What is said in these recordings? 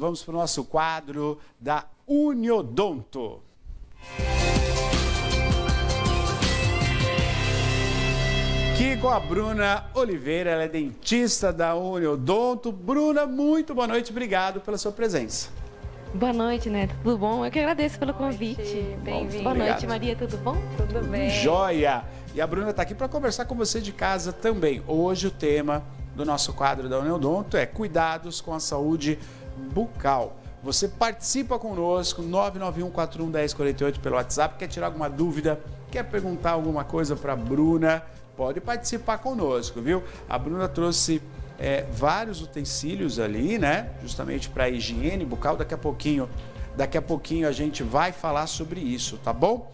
vamos para o nosso quadro da Uniodonto. Aqui com a Bruna Oliveira, ela é dentista da Uniodonto. Bruna, muito boa noite, obrigado pela sua presença. Boa noite, Neto. Tudo bom? Eu que agradeço pelo convite. Bem-vindo. Boa noite, Maria. Tudo bom? Tudo bem. Joia! E a Bruna está aqui para conversar com você de casa também. Hoje o tema do nosso quadro da Uniodonto é cuidados com a saúde bucal. Você participa conosco, 991411048 pelo WhatsApp, quer tirar alguma dúvida, quer perguntar alguma coisa para a Bruna, pode participar conosco, viu? A Bruna trouxe vários utensílios ali, né? Justamente para a higiene bucal. Daqui a pouquinho a gente vai falar sobre isso, tá bom?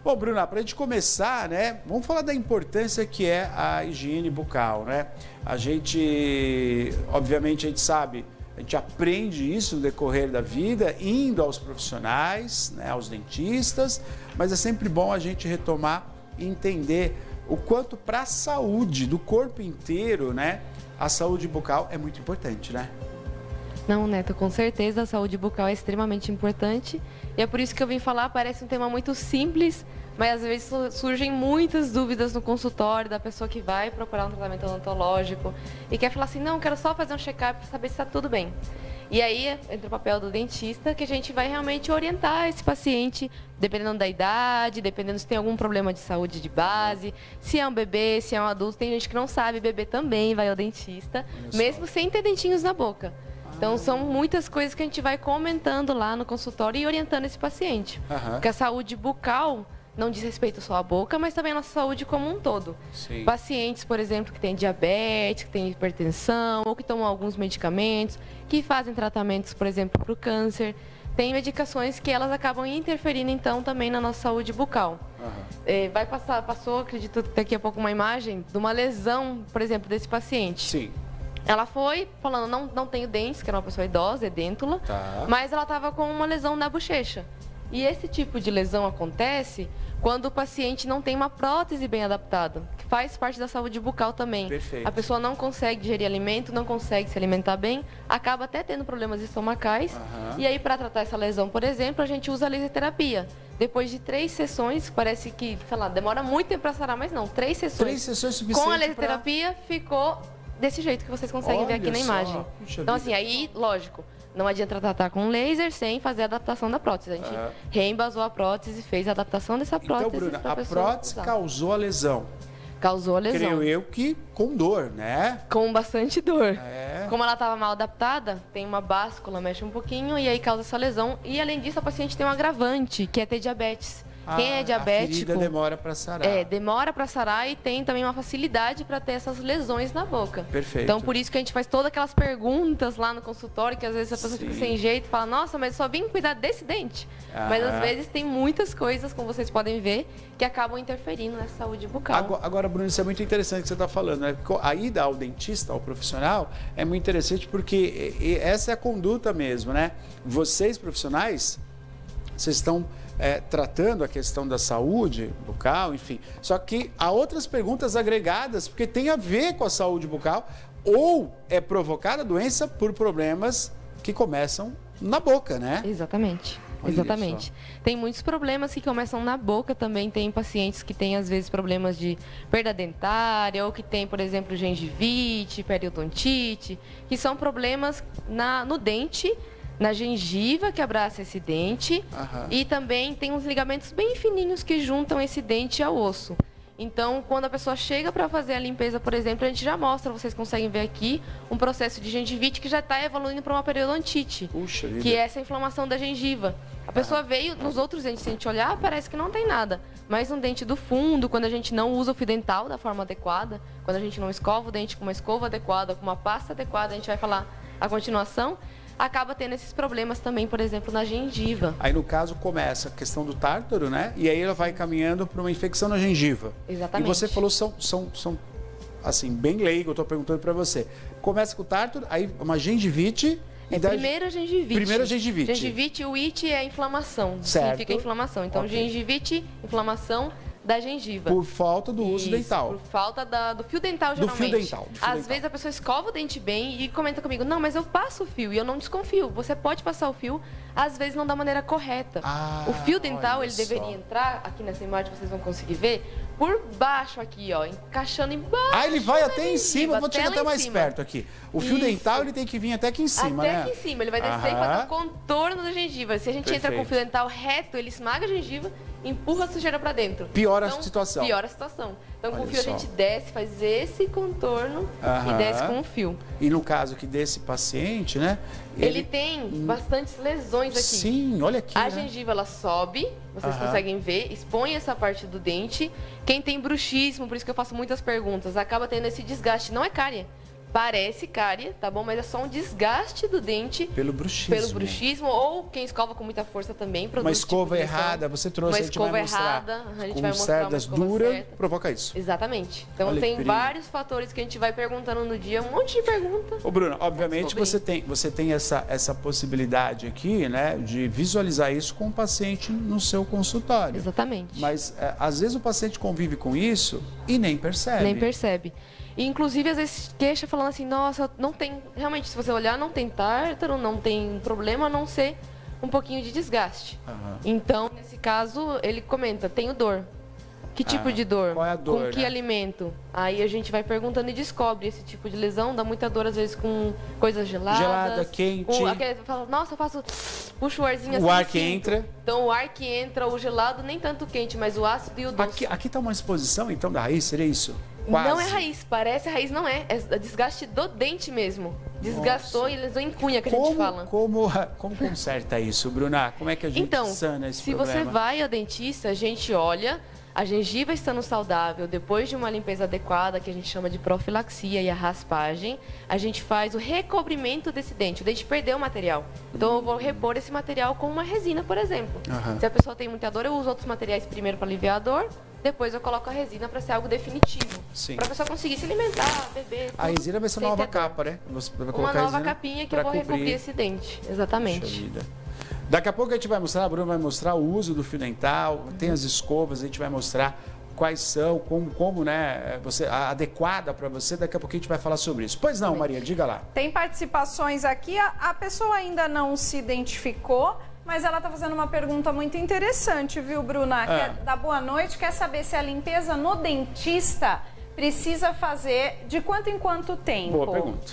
Bom, Bruna, para a gente começar, né? Vamos falar da importância que é a higiene bucal, né? A gente, obviamente, a gente sabe, a gente aprende isso no decorrer da vida, indo aos profissionais, né? Aos dentistas, mas é sempre bom a gente retomar e entender o quanto para a saúde do corpo inteiro, né? A saúde bucal é muito importante, né? Não, Neto, com certeza a saúde bucal é extremamente importante. E é por isso que eu vim falar, parece um tema muito simples, mas às vezes surgem muitas dúvidas no consultório da pessoa que vai procurar um tratamento odontológico e quer falar assim, não, quero só fazer um check-up para saber se está tudo bem. E aí entra o papel do dentista, que a gente vai realmente orientar esse paciente, dependendo da idade, dependendo se tem algum problema de saúde de base, se é um bebê, se é um adulto. Tem gente que não sabe, bebê também vai ao dentista, mesmo sem ter dentinhos na boca. Então, são muitas coisas que a gente vai comentando lá no consultório e orientando esse paciente. Porque a saúde bucal não diz respeito só à boca, mas também à nossa saúde como um todo. Sim. Pacientes, por exemplo, que têm diabetes, que têm hipertensão, ou que tomam alguns medicamentos, que fazem tratamentos, por exemplo, para o câncer, tem medicações que elas acabam interferindo, então, também na nossa saúde bucal. Passou, acredito, daqui a pouco uma imagem de uma lesão, por exemplo, desse paciente. Sim. Ela foi falando, não tenho dentes, que era uma pessoa idosa, é dêntula, mas ela estava com uma lesão na bochecha. E esse tipo de lesão acontece quando o paciente não tem uma prótese bem adaptada, que faz parte da saúde bucal também. Perfeito. A pessoa não consegue digerir alimento, não consegue se alimentar bem, acaba até tendo problemas estomacais. E aí, para tratar essa lesão, por exemplo, a gente usa a laser terapia. Depois de 3 sessões, parece que, sei lá, demora muito tempo para sarar, mas não, 3 sessões. 3 sessões suficientes com a laser terapia ficou desse jeito que vocês conseguem ver aqui na imagem. Então, assim, aí, lógico, não adianta tratar com laser sem fazer a adaptação da prótese. A gente reembasou a prótese, fez a adaptação dessa prótese. Então, Bruna, a prótese causou a lesão. Causou a lesão. Creio eu que com dor, né? Com bastante dor. Como ela estava mal adaptada, tem uma báscula, mexe um pouquinho e aí causa essa lesão. E, além disso, a paciente tem um agravante, que é ter diabetes. Quem é diabético... A ferida demora para sarar. Demora para sarar e tem também uma facilidade para ter essas lesões na boca. Perfeito. Então, por isso que a gente faz todas aquelas perguntas lá no consultório, que às vezes a pessoa fica sem jeito e fala, nossa, mas eu só vim cuidar desse dente. Mas, às vezes, tem muitas coisas, como vocês podem ver, que acabam interferindo na saúde bucal. Agora, Bruno, isso é muito interessante que você está falando, né? A ida ao dentista, ao profissional, é muito interessante porque essa é a conduta mesmo, né? Vocês, profissionais, vocês estão... tratando a questão da saúde bucal, enfim. Só que há outras perguntas agregadas, porque tem a ver com a saúde bucal, ou é provocada a doença por problemas que começam na boca, né? Exatamente. Exatamente. Tem muitos problemas que começam na boca também. Tem pacientes que têm, às vezes, problemas de perda dentária, ou que tem, por exemplo, gengivite, periodontite, que são problemas no dente, na gengiva que abraça esse dente, e também tem uns ligamentos bem fininhos que juntam esse dente ao osso. Então, quando a pessoa chega para fazer a limpeza, por exemplo, a gente já mostra, vocês conseguem ver aqui, um processo de gengivite que já está evoluindo para uma periodontite, que é essa inflamação da gengiva. A pessoa veio, nos outros dentes, se a gente olhar, parece que não tem nada. Mas no dente do fundo, quando a gente não usa o fio dental da forma adequada, quando a gente não escova o dente com uma escova adequada, com uma pasta adequada, a gente vai falar a continuação, acaba tendo esses problemas também, por exemplo, na gengiva. Aí, no caso, começa a questão do tártaro, né? E aí ela vai caminhando para uma infecção na gengiva. Exatamente. E você falou, são assim, bem leigo, eu estou perguntando para você. Começa com o tártaro, aí uma gengivite... Primeira gengivite. Primeira gengivite. Gengivite, o it é inflamação. Certo. Significa inflamação. Então, gengivite, inflamação, da gengiva. Por falta do uso dental. Por falta do fio dental, geralmente. Do fio dental. Às vezes a pessoa escova o dente bem e comenta comigo, não, mas eu passo o fio e eu não desconfio. Você pode passar o fio, às vezes não da maneira correta. O fio dental, ele deveria entrar, aqui nessa imagem vocês vão conseguir ver, por baixo aqui, ó, encaixando embaixo. Ele vai até em cima, vou chegar até mais perto aqui. O fio dental, ele tem que vir até aqui em cima, né? Até aqui em cima, ele vai descer e fazer o contorno da gengiva. Se a gente entra com o fio dental reto, ele esmaga a gengiva, empurra a sujeira pra dentro. Piora a situação. Piora a situação. Então, com o fio a gente desce, faz esse contorno e desce com o fio. E no caso aqui desse paciente, né? Ele tem bastantes lesões aqui. Sim, olha aqui, A gengiva, ela sobe, vocês conseguem ver, expõe essa parte do dente. Quem tem bruxismo, por isso que eu faço muitas perguntas, acaba tendo esse desgaste. Não é cárie. Parece cárie, tá bom? Mas é só um desgaste do dente. Pelo bruxismo. Pelo bruxismo, ou quem escova com muita força também. Uma escova errada, você trouxe, a gente vai mostrar. A gente vai mostrar cerdas duras, provoca isso. Exatamente. Então tem vários fatores que a gente vai perguntando no dia, um monte de perguntas. Ô Bruno, obviamente você tem essa possibilidade aqui, né, de visualizar isso com o paciente no seu consultório. Exatamente. Mas às vezes o paciente convive com isso e nem percebe. Nem percebe. E, inclusive, às vezes queixa falando assim, nossa, não tem, realmente, se você olhar, não tem tártaro, não tem problema, a não ser um pouquinho de desgaste. Então, nesse caso, ele comenta, tenho dor. Que tipo de dor? Qual é a dor, com que alimento? Aí a gente vai perguntando e descobre esse tipo de lesão, dá muita dor, às vezes, com coisas geladas. Gelada, quente. Fala, nossa, eu faço, puxo o arzinho assim. O ar que entra. Então, o ar que entra, o gelado, nem tanto quente, mas o ácido e o doce. Aqui tá uma exposição, então, da raiz, seria isso? Quase. Não é raiz, parece raiz, não é. É desgaste do dente mesmo. Desgastou e lesão em cunha, que a gente fala. Como conserta isso, Bruna? Como é que a gente sana esse problema? Se você vai ao dentista, a gente olha, a gengiva estando saudável, depois de uma limpeza adequada, que a gente chama de profilaxia e a raspagem, a gente faz o recobrimento desse dente. O dente perdeu o material. Então eu vou repor esse material com uma resina, por exemplo. Se a pessoa tem muita dor, eu uso outros materiais primeiro para aliviar a dor. Depois eu coloco a resina para ser algo definitivo. Para a pessoa conseguir se alimentar, beber. Tudo, a resina vai ser uma nova capa, né? Você vai colocar uma nova capinha que eu vou recobrir esse dente. Exatamente. Daqui a pouco a gente vai mostrar, a Bruna vai mostrar o uso do fio dental, tem as escovas, a gente vai mostrar quais são, como né, a adequada para você. Daqui a pouco a gente vai falar sobre isso. Pois não, Maria, diga lá. Tem participações aqui, a pessoa ainda não se identificou, mas ela está fazendo uma pergunta muito interessante, viu, Bruna? Quer dar boa noite, quer saber se a limpeza no dentista precisa fazer de quanto em quanto tempo? Boa pergunta.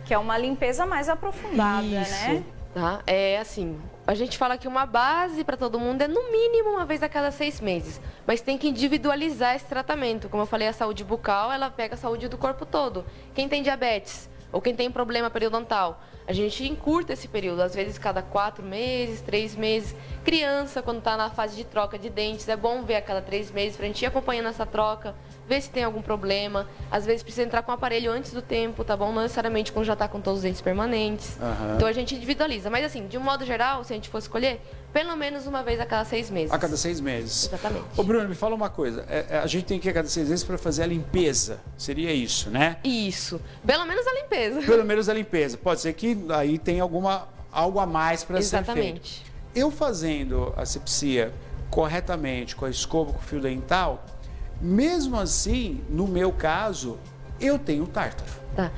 Que é uma limpeza mais aprofundada, né? Tá? É assim, a gente fala que uma base para todo mundo é no mínimo uma vez a cada 6 meses, mas tem que individualizar esse tratamento. Como eu falei, a saúde bucal, ela pega a saúde do corpo todo. Quem tem diabetes ou quem tem problema periodontal, a gente encurta esse período, às vezes cada 4 meses, 3 meses. Criança, quando está na fase de troca de dentes, é bom ver a cada 3 meses para a gente ir acompanhando essa troca, ver se tem algum problema. Às vezes precisa entrar com o aparelho antes do tempo, tá bom? Não necessariamente quando já está com todos os dentes permanentes. Então a gente individualiza. Mas assim, de um modo geral, se a gente for escolher, pelo menos uma vez a cada 6 meses. A cada 6 meses. Exatamente. Ô Bruno, me fala uma coisa. A gente tem que ir a cada 6 meses para fazer a limpeza. Seria isso, né? Isso. Pelo menos a limpeza. Pelo menos a limpeza. Pode ser que aí tenha algo a mais para ser feito. Exatamente. Eu fazendo a asepsia corretamente, com a escova, com o fio dental, mesmo assim, no meu caso, eu tenho tártaro. Tá.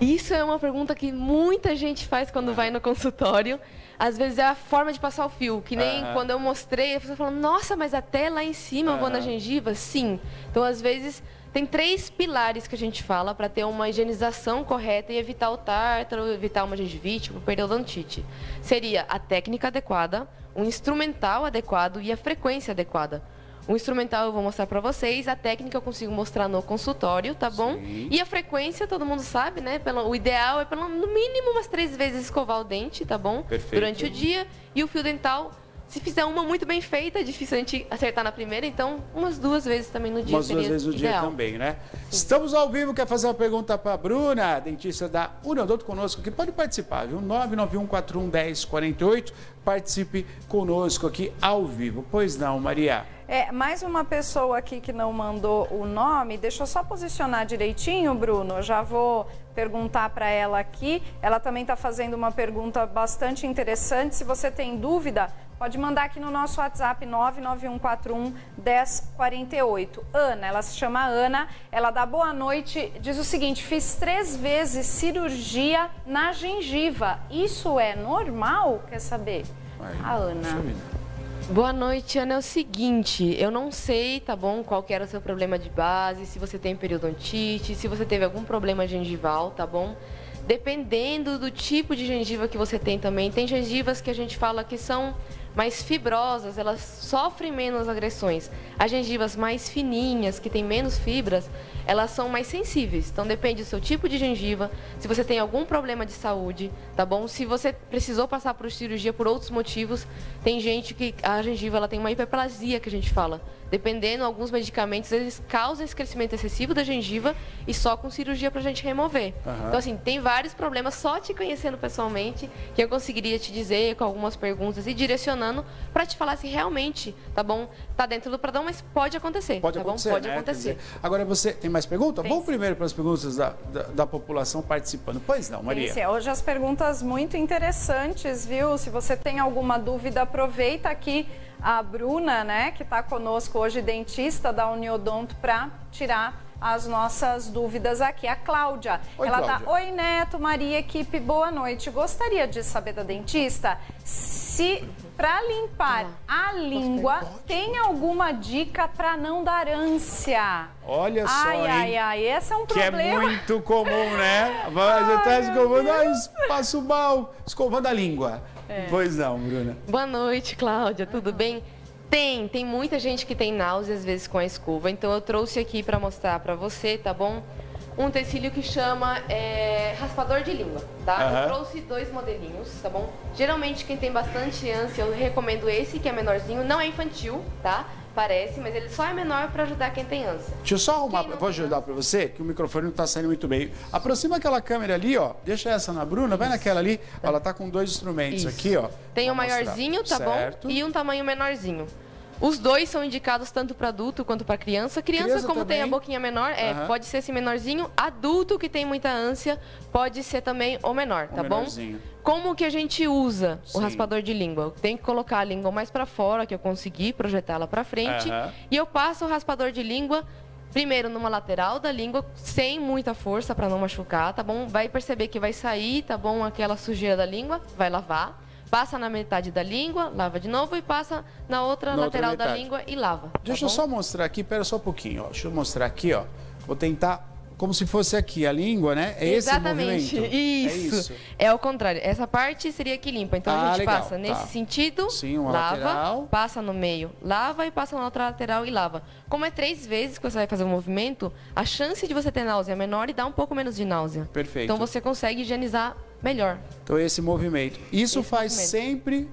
Isso é uma pergunta que muita gente faz quando vai no consultório. Às vezes é a forma de passar o fio, que nem quando eu mostrei, a pessoa falou, nossa, mas até lá em cima eu vou na gengiva? Sim. Então, às vezes, tem 3 pilares que a gente fala para ter uma higienização correta e evitar o tártaro, evitar uma gengivite, periodontite. Seria a técnica adequada, um instrumental adequado e a frequência adequada. O instrumental eu vou mostrar para vocês, a técnica eu consigo mostrar no consultório, tá bom? Sim. E a frequência, todo mundo sabe, né? O ideal é, no mínimo, umas 3 vezes escovar o dente, tá bom? Perfeito. Durante o dia. E o fio dental, se fizer uma muito bem feita, é difícil a gente acertar na primeira, então umas 2 vezes também no dia umas seria 2 vezes no ideal. dia também, né? Sim. Estamos ao vivo, quer fazer uma pergunta para a Bruna, dentista da Uniodonto conosco, que pode participar, viu? 991411048, participe conosco aqui ao vivo. Pois não, Maria? Mais uma pessoa aqui que não mandou o nome, deixa eu só posicionar direitinho, Bruno, eu já vou perguntar para ela aqui. Ela também está fazendo uma pergunta bastante interessante. Se você tem dúvida, pode mandar aqui no nosso WhatsApp 991411048. Ana, ela se chama Ana, ela dá boa noite, diz o seguinte: fiz 3 vezes cirurgia na gengiva. Isso é normal? Quer saber? A Ana. Boa noite, Ana. É o seguinte, eu não sei, tá bom, qual que era o seu problema de base, se você tem periodontite, se você teve algum problema gengival, tá bom? Dependendo do tipo de gengiva que você tem também, tem gengivas que a gente fala que são mais fibrosas, elas sofrem menos agressões. As gengivas mais fininhas, que tem menos fibras, elas são mais sensíveis. Então depende do seu tipo de gengiva, se você tem algum problema de saúde, tá bom? Se você precisou passar por cirurgia por outros motivos, tem gente que a gengiva ela tem uma hiperplasia, que a gente fala. Dependendo, alguns medicamentos, eles causam esse crescimento excessivo da gengiva e só com cirurgia pra gente remover. Então, assim, tem vários problemas, só te conhecendo pessoalmente, que eu conseguiria te dizer com algumas perguntas e direcionando pra te falar se realmente, tá bom, tá dentro do padrão, mas pode acontecer, pode tá acontecer, bom? Pode né? acontecer. Dizer, agora, você tem mais perguntas? Tem. Vamos primeiro para as perguntas da população participando. Pois não, Maria. Sim, hoje as perguntas muito interessantes, viu? Se você tem alguma dúvida, aproveita aqui a Bruna, né, que está conosco hoje, dentista da Uniodonto, para tirar as nossas dúvidas aqui. A Cláudia, Oi, ela Cláudia. tá: oi, Neto, Maria, equipe, boa noite. Gostaria de saber da dentista se para limpar a língua tem alguma dica para não dar ânsia. Olha só, ai, esse é um problema. Que é muito comum, né? Você está escovando, passo mal, escovando a língua. Pois não, Bruna. Boa noite, Cláudia, tudo bem? Tem muita gente que tem náusea às vezes com a escova, então eu trouxe aqui para mostrar para você, tá bom? Um utensílio que chama raspador de língua, tá? Eu trouxe 2 modelinhos, tá bom? Geralmente quem tem bastante ânsia, eu recomendo esse, que é menorzinho, não é infantil, tá? Parece, mas ele só é menor para ajudar quem tem ânsia. Deixa eu só arrumar, vou ajudar para você, que o microfone não está saindo muito bem. Aproxima aquela câmera ali, ó. Deixa essa na Bruna, vai naquela ali. Ela tá com 2 instrumentos aqui, ó. Tem um maiorzinho, tá certo. bom? E um tamanho menorzinho. Os 2 são indicados tanto para adulto quanto para criança. Criança, como também? tem a boquinha menor, pode ser esse menorzinho. Adulto que tem muita ânsia, pode ser também o menor, tá bom? Como que a gente usa o raspador de língua? Eu tenho que colocar a língua mais para fora, que eu consegui projetá-la para frente. E eu passo o raspador de língua primeiro numa lateral da língua, sem muita força para não machucar, tá bom? Vai perceber que vai sair, tá bom? Aquela sujeira da língua, vai lavar. Passa na metade da língua, lava de novo e passa na outra lateral da língua e lava. Deixa eu só mostrar aqui, pera só um pouquinho, ó. Deixa eu mostrar aqui, ó. Vou tentar, como se fosse aqui a língua, né? É exatamente, esse movimento? isso. É ao contrário. Essa parte seria que limpa. Então a gente passa nesse sentido, sim, uma lava, lateral. Passa no meio, lava e passa na outra lateral e lava. Como é 3 vezes que você vai fazer o movimento, a chance de você ter náusea é menor e dá um pouco menos de náusea. Perfeito. Então você consegue higienizar melhor. Então esse movimento. Isso faz sempre...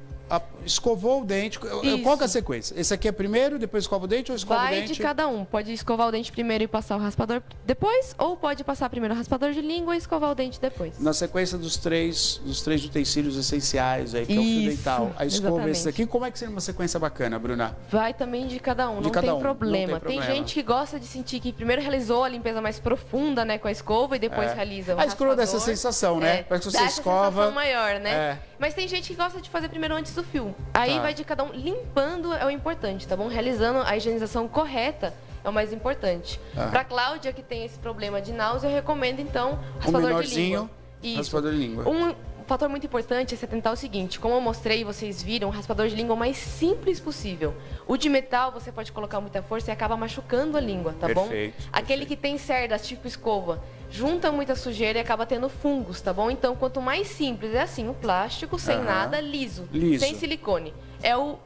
escovou o dente. Qual que é a sequência? Esse aqui é primeiro, depois escova o dente ou escova o dente? Vai de cada um. Pode escovar o dente primeiro e passar o raspador depois, ou pode passar primeiro o raspador de língua e escovar o dente depois. Na sequência dos três utensílios essenciais aí, que é o fio dental. A escova, esse aqui, como é que seria uma sequência bacana, Bruna? Vai também de cada um, não tem problema. Tem gente que gosta de sentir que primeiro realizou a limpeza mais profunda, né, com a escova e depois realiza o raspador. A escova dessa sensação, né? Parece que você escova. Sensação maior, né? Mas tem gente que gosta de fazer primeiro antes do fio. Aí vai de cada um. Limpando é o importante, tá bom? Realizando a higienização correta é o mais importante. Pra Cláudia, que tem esse problema de náusea, eu recomendo, então, raspador de língua. Isso. Raspador de língua. Um fator muito importante é você tentar o seguinte: como eu mostrei, vocês viram, o raspador de língua o mais simples possível. O de metal, você pode colocar muita força e acaba machucando a língua, tá bom? Aquele que tem cerdas, tipo escova, junta muita sujeira e acaba tendo fungos, tá bom? Então, quanto mais simples, é assim, o plástico, sem nada, liso, sem silicone. É o,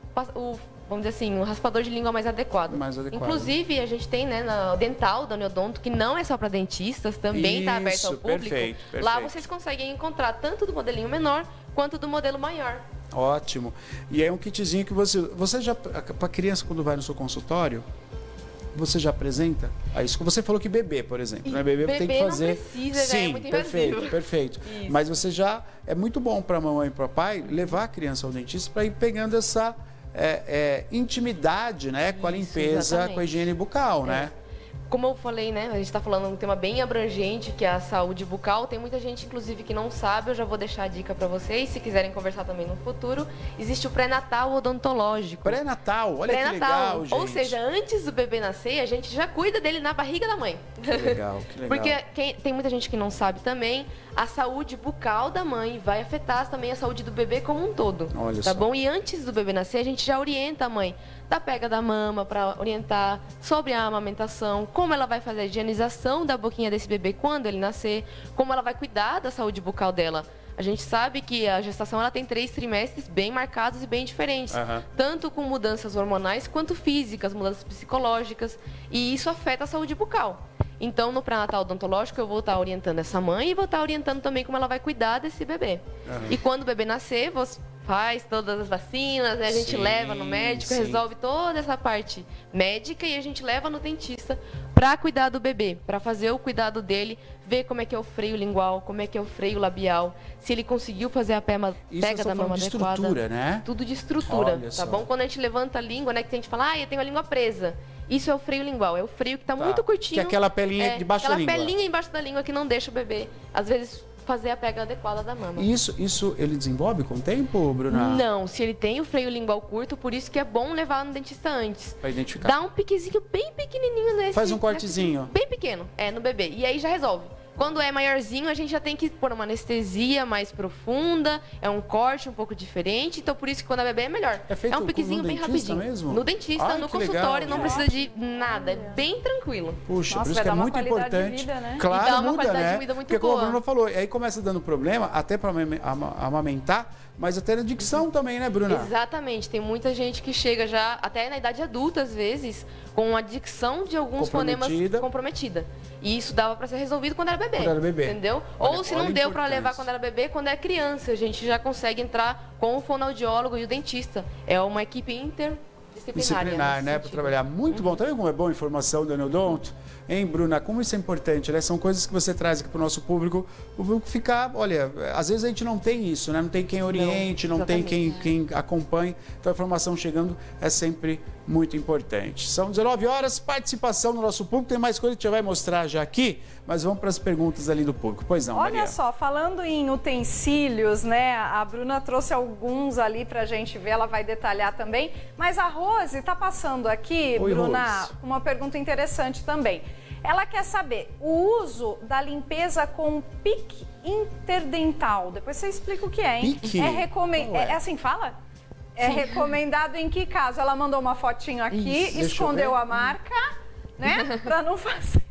vamos dizer assim, o raspador de língua mais adequado. Inclusive, a gente tem, né, na dental da Uniodonto, que não é só para dentistas, também está aberto ao público. Perfeito. Lá vocês conseguem encontrar tanto do modelinho menor quanto do modelo maior. Ótimo. E é um kitzinho que você já, para criança, quando vai no seu consultório, você já apresenta? Você falou que bebê, por exemplo, né? Bebê tem que fazer. Não precisa, sim, é muito invasivo. perfeito. Isso. Mas você já é muito bom para a mamãe e para o papai levar a criança ao dentista para ir pegando essa intimidade, né, com a limpeza, com a higiene bucal, né? como eu falei, né, a gente está falando de um tema bem abrangente, que é a saúde bucal. Tem muita gente, inclusive, que não sabe. Eu já vou deixar a dica para vocês, se quiserem conversar também no futuro. Existe o pré-natal odontológico. Pré-natal, olha que legal, gente. Ou seja, antes do bebê nascer, a gente já cuida dele na barriga da mãe. Que legal, que legal. Porque tem muita gente que não sabe também, a saúde bucal da mãe vai afetar também a saúde do bebê como um todo. Olha tá só. bom? E antes do bebê nascer, a gente já orienta a mãe da pega da mama, para orientar sobre a amamentação, como ela vai fazer a higienização da boquinha desse bebê quando ele nascer, como ela vai cuidar da saúde bucal dela. A gente sabe que a gestação ela tem 3 trimestres bem marcados e bem diferentes, tanto com mudanças hormonais quanto físicas, mudanças psicológicas, e isso afeta a saúde bucal. Então, no pré-natal odontológico, eu vou estar orientando essa mãe e vou estar orientando também como ela vai cuidar desse bebê. E quando o bebê nascer, você faz todas as vacinas, né? A gente leva no médico, resolve toda essa parte médica e a gente leva no dentista para cuidar do bebê, para fazer o cuidado dele, ver como é que é o freio lingual, como é que é o freio labial, se ele conseguiu fazer a pega da mama de adequada. Estrutura, né? Tudo de estrutura, Olha tá só. bom? Quando a gente levanta a língua, né, que a gente fala, eu tenho a língua presa. Isso é o freio lingual, é o freio que está muito curtinho. Que é aquela pelinha debaixo da língua. Aquela pelinha embaixo da língua que não deixa o bebê, às vezes, fazer a pega adequada da mama. Isso ele desenvolve com o tempo, Bruna? Não, se ele tem o freio lingual curto, por isso que é bom levar no dentista antes. Pra identificar. Dá um piquezinho bem pequenininho nesse. Faz um cortezinho. Bem pequeno, no bebê. E aí já resolve. Quando é maiorzinho, a gente já tem que pôr uma anestesia mais profunda, é um corte um pouco diferente, então por isso que quando é bebê é melhor. É feito um piquezinho no bem dentista rapidinho. mesmo? No dentista, Ai, no que consultório, legal. não precisa de nada, é bem tranquilo. Puxa, Nossa, por isso vai que é dar uma muito qualidade de importante. vida, né? Claro, E dá uma muda, qualidade né? de vida muito Porque como boa. a Bruna falou, aí começa dando problema, até para amamentar, mas até na dicção também, né, Bruna? Exatamente, tem muita gente que chega já, até na idade adulta às vezes, com a dicção de alguns fonemas comprometida. E isso dava para ser resolvido quando era bebê. Quando era bebê. Entendeu? Olha, ou se não deu para levar quando era bebê, quando é criança, a gente já consegue entrar com o fonoaudiólogo e o dentista. É uma equipe interdisciplinar, né? Para trabalhar. Muito bom. Tá vendo como é boa a informação do Neodonto? Hein, Bruna? Como isso é importante, né? São coisas que você traz aqui para o nosso público. O público ficar, olha, às vezes a gente não tem isso, né? Não tem quem oriente, não tem quem acompanhe. Então a informação chegando é sempre muito importante. São 19 horas, participação do nosso público. Tem mais coisa que a gente vai mostrar já aqui, mas vamos para as perguntas ali do público. Pois não, Olha Maria. só, falando em utensílios, né? A Bruna trouxe alguns ali pra gente ver, ela vai detalhar também. Mas a Rose tá passando aqui, Oi, Bruna, Rose. uma pergunta interessante também. Ela quer saber o uso da limpeza com pique interdental. Depois você explica o que é, hein? Pique? É assim que fala? É recomendado em que caso? Ela mandou uma fotinho aqui, Isso. escondeu a marca, né? Pra não fazer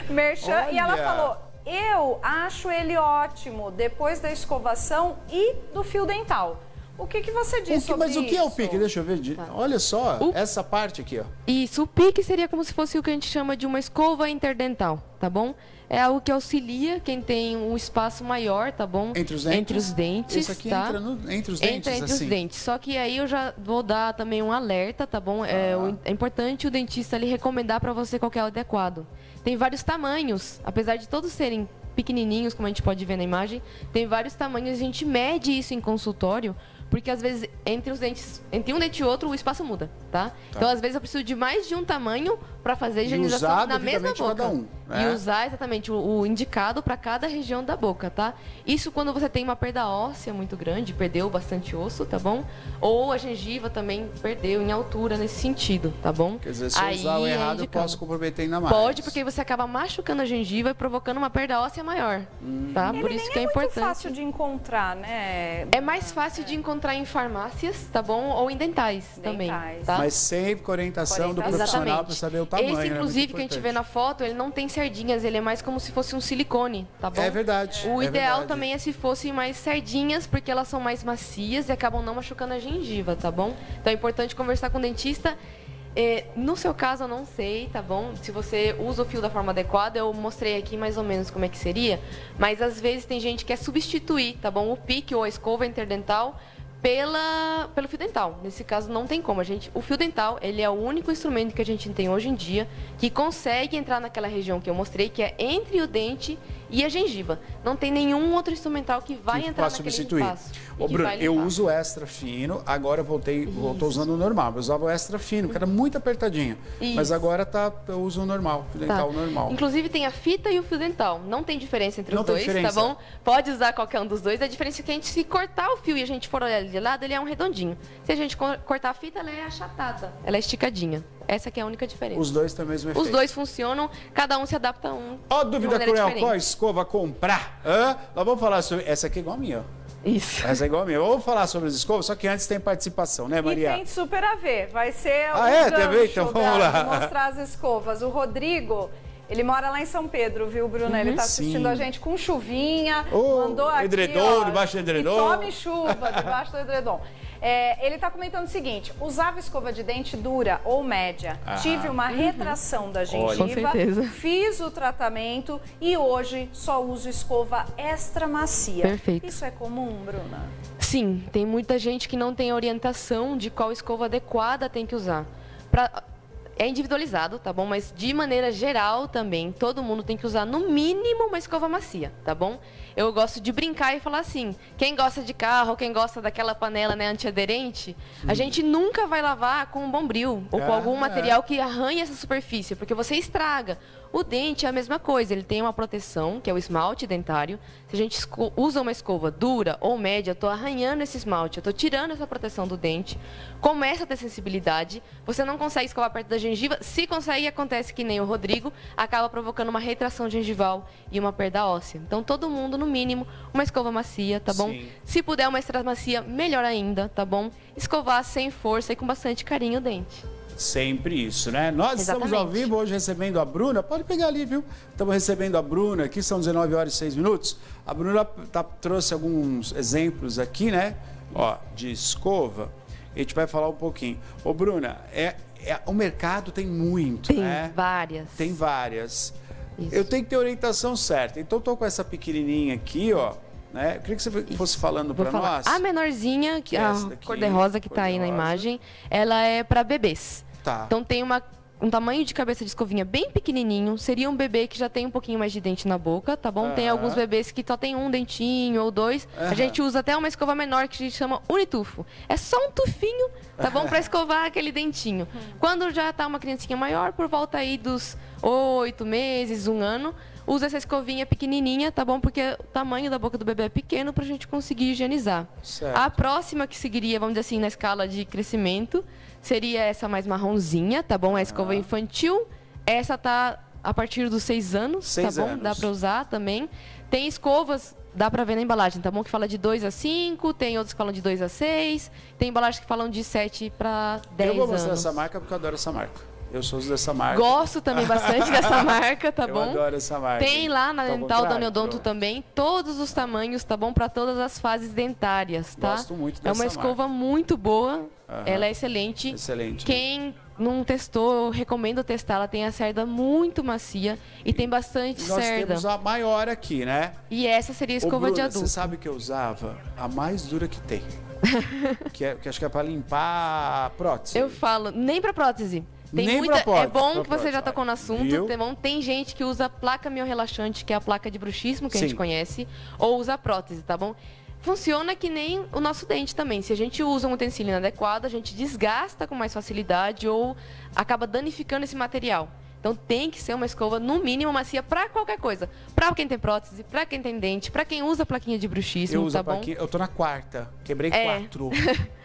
merchan. E ela Olha. falou, eu acho ele ótimo depois da escovação e do fio dental. O que você diz sobre Mas isso? o que é o pique? Deixa eu ver. Olha só, essa parte aqui, ó. Isso, o pique seria como se fosse o que a gente chama de uma escova interdental, tá bom? É algo que auxilia quem tem um espaço maior, tá bom? Entre os dentes? Entre os dentes, Isso aqui tá? entra entre os dentes, Entra entre assim. os dentes. Só que aí eu já vou dar também um alerta, tá bom? É importante o dentista ali recomendar para você qual que é o adequado. Tem vários tamanhos, apesar de todos serem pequenininhos, como a gente pode ver na imagem, tem vários tamanhos, a gente mede isso em consultório, porque às vezes entre um dente e outro o espaço muda, tá? Então às vezes eu preciso de mais de um tamanho para fazer a higienização na mesma boca. Cada um, né? E usar exatamente o indicado para cada região da boca, tá? Isso quando você tem uma perda óssea muito grande, perdeu bastante osso, tá bom? Ou a gengiva também perdeu em altura nesse sentido, tá bom? Quer dizer, se eu usar o errado, eu posso comprometer ainda mais. Pode, porque você acaba machucando a gengiva e provocando uma perda óssea maior, tá? Por isso que é importante. É muito fácil de encontrar, né? É mais fácil de encontrar em farmácias, tá bom? Ou em dentais também, tá? Mas sempre com orientação do profissional para saber o tamanho. Esse, inclusive, né? que a gente vê na foto, ele não tem sardinhas, ele é mais como se fosse um silicone, tá bom? É verdade. O ideal verdade. também é se fossem mais sardinhas, porque elas são mais macias e acabam não machucando a gengiva, tá bom? Então é importante conversar com o dentista. No seu caso, eu não sei, tá bom? Se você usa o fio da forma adequada, eu mostrei aqui mais ou menos como é que seria. Mas às vezes tem gente que quer substituir, tá bom? O pique ou a escova interdental pelo fio dental. Nesse caso não tem como. O fio dental, ele é o único instrumento que a gente tem hoje em dia que consegue entrar naquela região que eu mostrei, que é entre o dente e a gengiva. Não tem nenhum outro instrumental que vai que entrar possa naquele substituir. espaço. Ô, Bruno, eu uso o extra fino, agora eu voltou usando o normal. Eu usava o extra fino, que era muito apertadinho. Isso. Mas agora eu uso o normal, fio dental normal. Inclusive tem a fita e o fio dental. Não tem diferença entre os dois, tá bom? Pode usar qualquer um dos dois. A diferença é que a gente, se cortar o fio e a gente for olhar ele de lado, ele é um redondinho. Se a gente cortar a fita, ela é achatada. Ela é esticadinha. Essa que é a única diferença. Os dois têm o mesmo efeito. Os dois funcionam, cada um se adapta a um. Ó, dúvida cruel, qual escova comprar? Nós vamos falar sobre... Essa aqui é igual a minha, ó. Isso. Essa é igual a minha. Vamos falar sobre as escovas, só que antes tem participação, né, Maria? E tem super a ver. Vai ser também? Então vamos lá. Mostrar as escovas. O Rodrigo, ele mora lá em São Pedro, viu, Bruna? Ele tá assistindo a gente com chuvinha. Mandou aqui, edredom, debaixo do edredom. E tome chuva debaixo do edredom. Ele está comentando o seguinte: usava escova de dente dura ou média, tive uma retração da gengiva, fiz o tratamento e hoje só uso escova extra macia. Perfeito. Isso é comum, Bruna? Sim, tem muita gente que não tem orientação de qual escova adequada tem que usar. É individualizado, tá bom? Mas de maneira geral também, todo mundo tem que usar no mínimo uma escova macia, tá bom? Eu gosto de brincar e falar assim, quem gosta de carro, quem gosta daquela panela, né, antiaderente, a gente nunca vai lavar com um bombril ou com algum material que arranhe essa superfície, porque você estraga. O dente é a mesma coisa, ele tem uma proteção, que é o esmalte dentário. Se a gente usa uma escova dura ou média, eu estou arranhando esse esmalte, eu estou tirando essa proteção do dente, começa a ter sensibilidade, você não consegue escovar perto da gengiva, se consegue, acontece que nem o Rodrigo, acaba provocando uma retração gengival e uma perda óssea. Então, todo mundo, no mínimo, uma escova macia, tá bom? Sim. Se puder uma extra macia, melhor ainda, tá bom? Escovar sem força e com bastante carinho o dente. Sempre isso, né? Nós estamos ao vivo hoje recebendo a Bruna. Pode pegar ali, viu? Estamos recebendo a Bruna aqui, são 19 horas e 6 minutos. A Bruna trouxe alguns exemplos aqui, né? Ó, de escova. A gente vai falar um pouquinho. Ô, Bruna, o mercado tem muito, né? Tem várias. Tem várias. Isso. Eu tenho que ter a orientação certa. Então, estou com essa pequenininha aqui, ó. Né? Eu queria que você fosse falando para nós. A menorzinha, a cor-de-rosa que está aí na imagem, ela é para bebês. Tá. Então tem um tamanho de cabeça de escovinha bem pequenininho. Seria um bebê que já tem um pouquinho mais de dente na boca, tá bom? Tem alguns bebês que só tem um dentinho ou dois. A gente usa até uma escova menor que a gente chama unitufo. É só um tufinho, tá bom? Para escovar aquele dentinho. Quando já tá uma criancinha maior, por volta aí dos 8 meses, 1 ano, usa essa escovinha pequenininha, tá bom? Porque o tamanho da boca do bebê é pequeno pra gente conseguir higienizar. Certo. A próxima que seguiria, vamos dizer assim, na escala de crescimento, seria essa mais marronzinha, tá bom? A escova infantil. Essa tá a partir dos 6 anos, 6 tá bom? anos. Dá pra usar também. Tem escovas, dá pra ver na embalagem, tá bom? Que fala de 2 a 5, tem outros que falam de 2 a 6, tem embalagens que falam de 7 para 10 anos. Eu vou mostrar essa marca porque eu adoro essa marca. Eu sou dessa marca. Gosto também bastante dessa marca, tá bom? Eu adoro essa marca. Tem lá na Dental da Uniodonto também todos os tamanhos, tá bom? Para todas as fases dentárias, tá? Gosto muito dessa marca. É uma escova muito boa, ela é excelente. Excelente. Quem não testou, eu recomendo testar. Ela tem a cerda muito macia e tem bastante cerda. Nós temos a maior aqui, né? E essa seria a escova de adulto. Você sabe que eu usava a mais dura que tem. que acho que é para limpar a prótese. Eu falo, nem para prótese. Tem nem muita, pra é bom que você já tocou no assunto, viu? Tem gente que usa placa miorrelaxante, que é a placa de bruxismo que a gente conhece, ou usa prótese, tá bom? Funciona que nem o nosso dente também. Se a gente usa um utensílio inadequado, a gente desgasta com mais facilidade ou acaba danificando esse material. Então tem que ser uma escova, no mínimo, macia para qualquer coisa. Para quem tem prótese, para quem tem dente, para quem usa plaquinha de bruxismo, tá bom? Eu tô na 4ª, quebrei 4.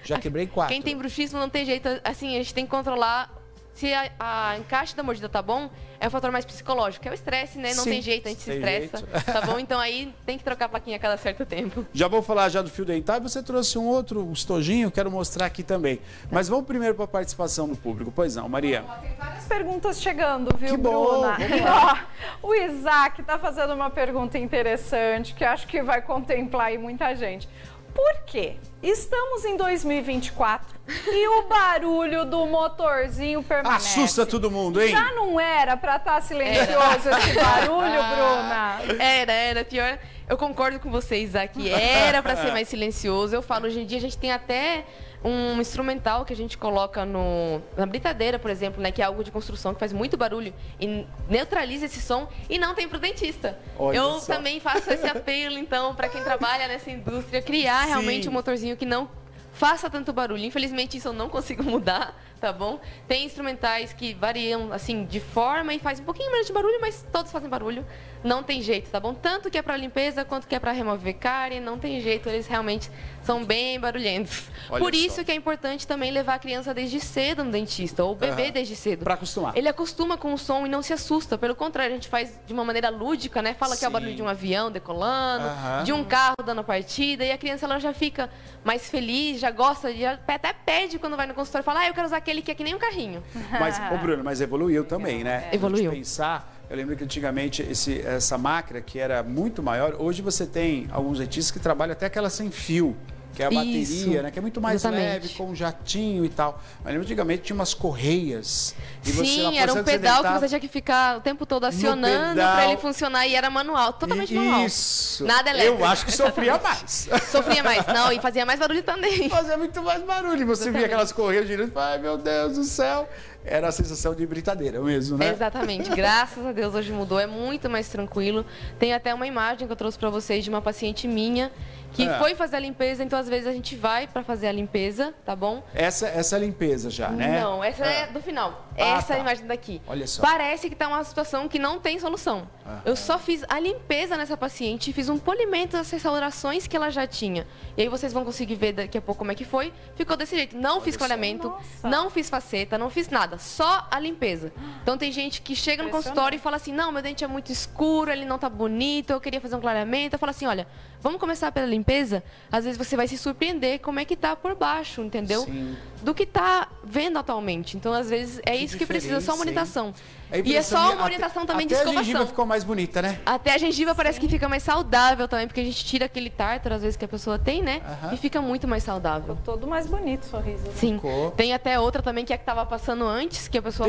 Já quebrei 4. Quem tem bruxismo não tem jeito, assim, a gente tem que controlar. Se a encaixe da mordida tá bom, é um fator mais psicológico, que é o estresse, né? Não tem jeito, a gente se estressa, tá bom? Então aí tem que trocar a plaquinha a cada certo tempo. Já vou falar já do fio dental e você trouxe um outro estojinho, quero mostrar aqui também. Mas vamos primeiro para a participação do público. Pois não, Maria. Tem várias perguntas chegando, viu, que bom, Bruna? O Isaac tá fazendo uma pergunta interessante, que acho que vai contemplar aí muita gente. Por quê? Estamos em 2024 e o barulho do motorzinho permanece. Assusta todo mundo, hein? Já não era pra estar silencioso esse barulho, Bruna? Era pior. Eu concordo com vocês, Isaac. Era para ser mais silencioso. Eu falo, hoje em dia a gente tem até um instrumental que a gente coloca na britadeira, por exemplo, né, que é algo de construção que faz muito barulho e neutraliza esse som e não tem pro dentista. Olha eu só. também faço esse apelo, então, para quem trabalha nessa indústria, criar realmente um motorzinho que não faça tanto barulho. Infelizmente, isso eu não consigo mudar, tá bom? Tem instrumentais que variam, assim, de forma e faz um pouquinho menos de barulho, mas todos fazem barulho. Não tem jeito, tá bom? Tanto que é para limpeza, quanto que é para remover cárie, não tem jeito. Eles realmente são bem barulhentos. Olha Por isso só. que é importante também levar a criança desde cedo no dentista, ou o bebê desde cedo. Para acostumar. Ele acostuma com o som e não se assusta. Pelo contrário, a gente faz de uma maneira lúdica, né? Fala que é o barulho de um avião decolando, de um carro dando partida, e a criança ela já fica mais feliz, já gosta, já até pede quando vai no consultório, fala, eu quero usar aquele que é que nem um carrinho. Mas, ô Bruno, mas evoluiu também, né? Evoluiu. Se a gente pensar, eu lembro que antigamente essa máquina que era muito maior, hoje você tem alguns dentistas que trabalham até aquela sem fio, que é a bateria, né? Que é muito mais leve, com um jatinho e tal. Mas lembro, antigamente tinha umas correias. E Sim, era um pedal que você tinha que ficar o tempo todo acionando para ele funcionar e era manual, totalmente manual. Isso. Nada elétrico. Eu acho que sofria mais. Sofria mais, não, e fazia mais barulho também. Fazia muito mais barulho. E você via aquelas correias girando e falava, ai meu Deus do céu. Era a sensação de britadeira mesmo, né? Exatamente. Graças a Deus hoje mudou, é muito mais tranquilo. Tem até uma imagem que eu trouxe para vocês de uma paciente minha que foi fazer a limpeza, então às vezes a gente vai para fazer a limpeza, tá bom? Essa é a limpeza já, né? Não, essa é do final. Essa é a imagem daqui. Olha só. Parece que tá uma situação que não tem solução. Eu só fiz a limpeza nessa paciente, fiz um polimento das restaurações que ela já tinha. E aí vocês vão conseguir ver daqui a pouco como é que foi. Ficou desse jeito. Não fiz clareamento, não fiz faceta, não fiz nada. Só a limpeza. Então tem gente que chega no consultório e fala assim, não, meu dente é muito escuro, ele não tá bonito, eu queria fazer um clareamento. Eu falo assim, olha, vamos começar pela limpeza? Às vezes você vai se surpreender como é que tá por baixo, entendeu? Sim. Do que tá vendo atualmente. Então, às vezes, é isso que precisa, só uma orientação. E é só uma orientação também de escovação. Até a gengiva ficou mais bonita, né? Até a gengiva parece que fica mais saudável também, porque a gente tira aquele tártaro, às vezes, que a pessoa tem, né? E fica muito mais saudável. Ficou todo mais bonito o sorriso. Né? Sim. Ficou. Tem até outra também, que é a que tava passando antes, que a pessoa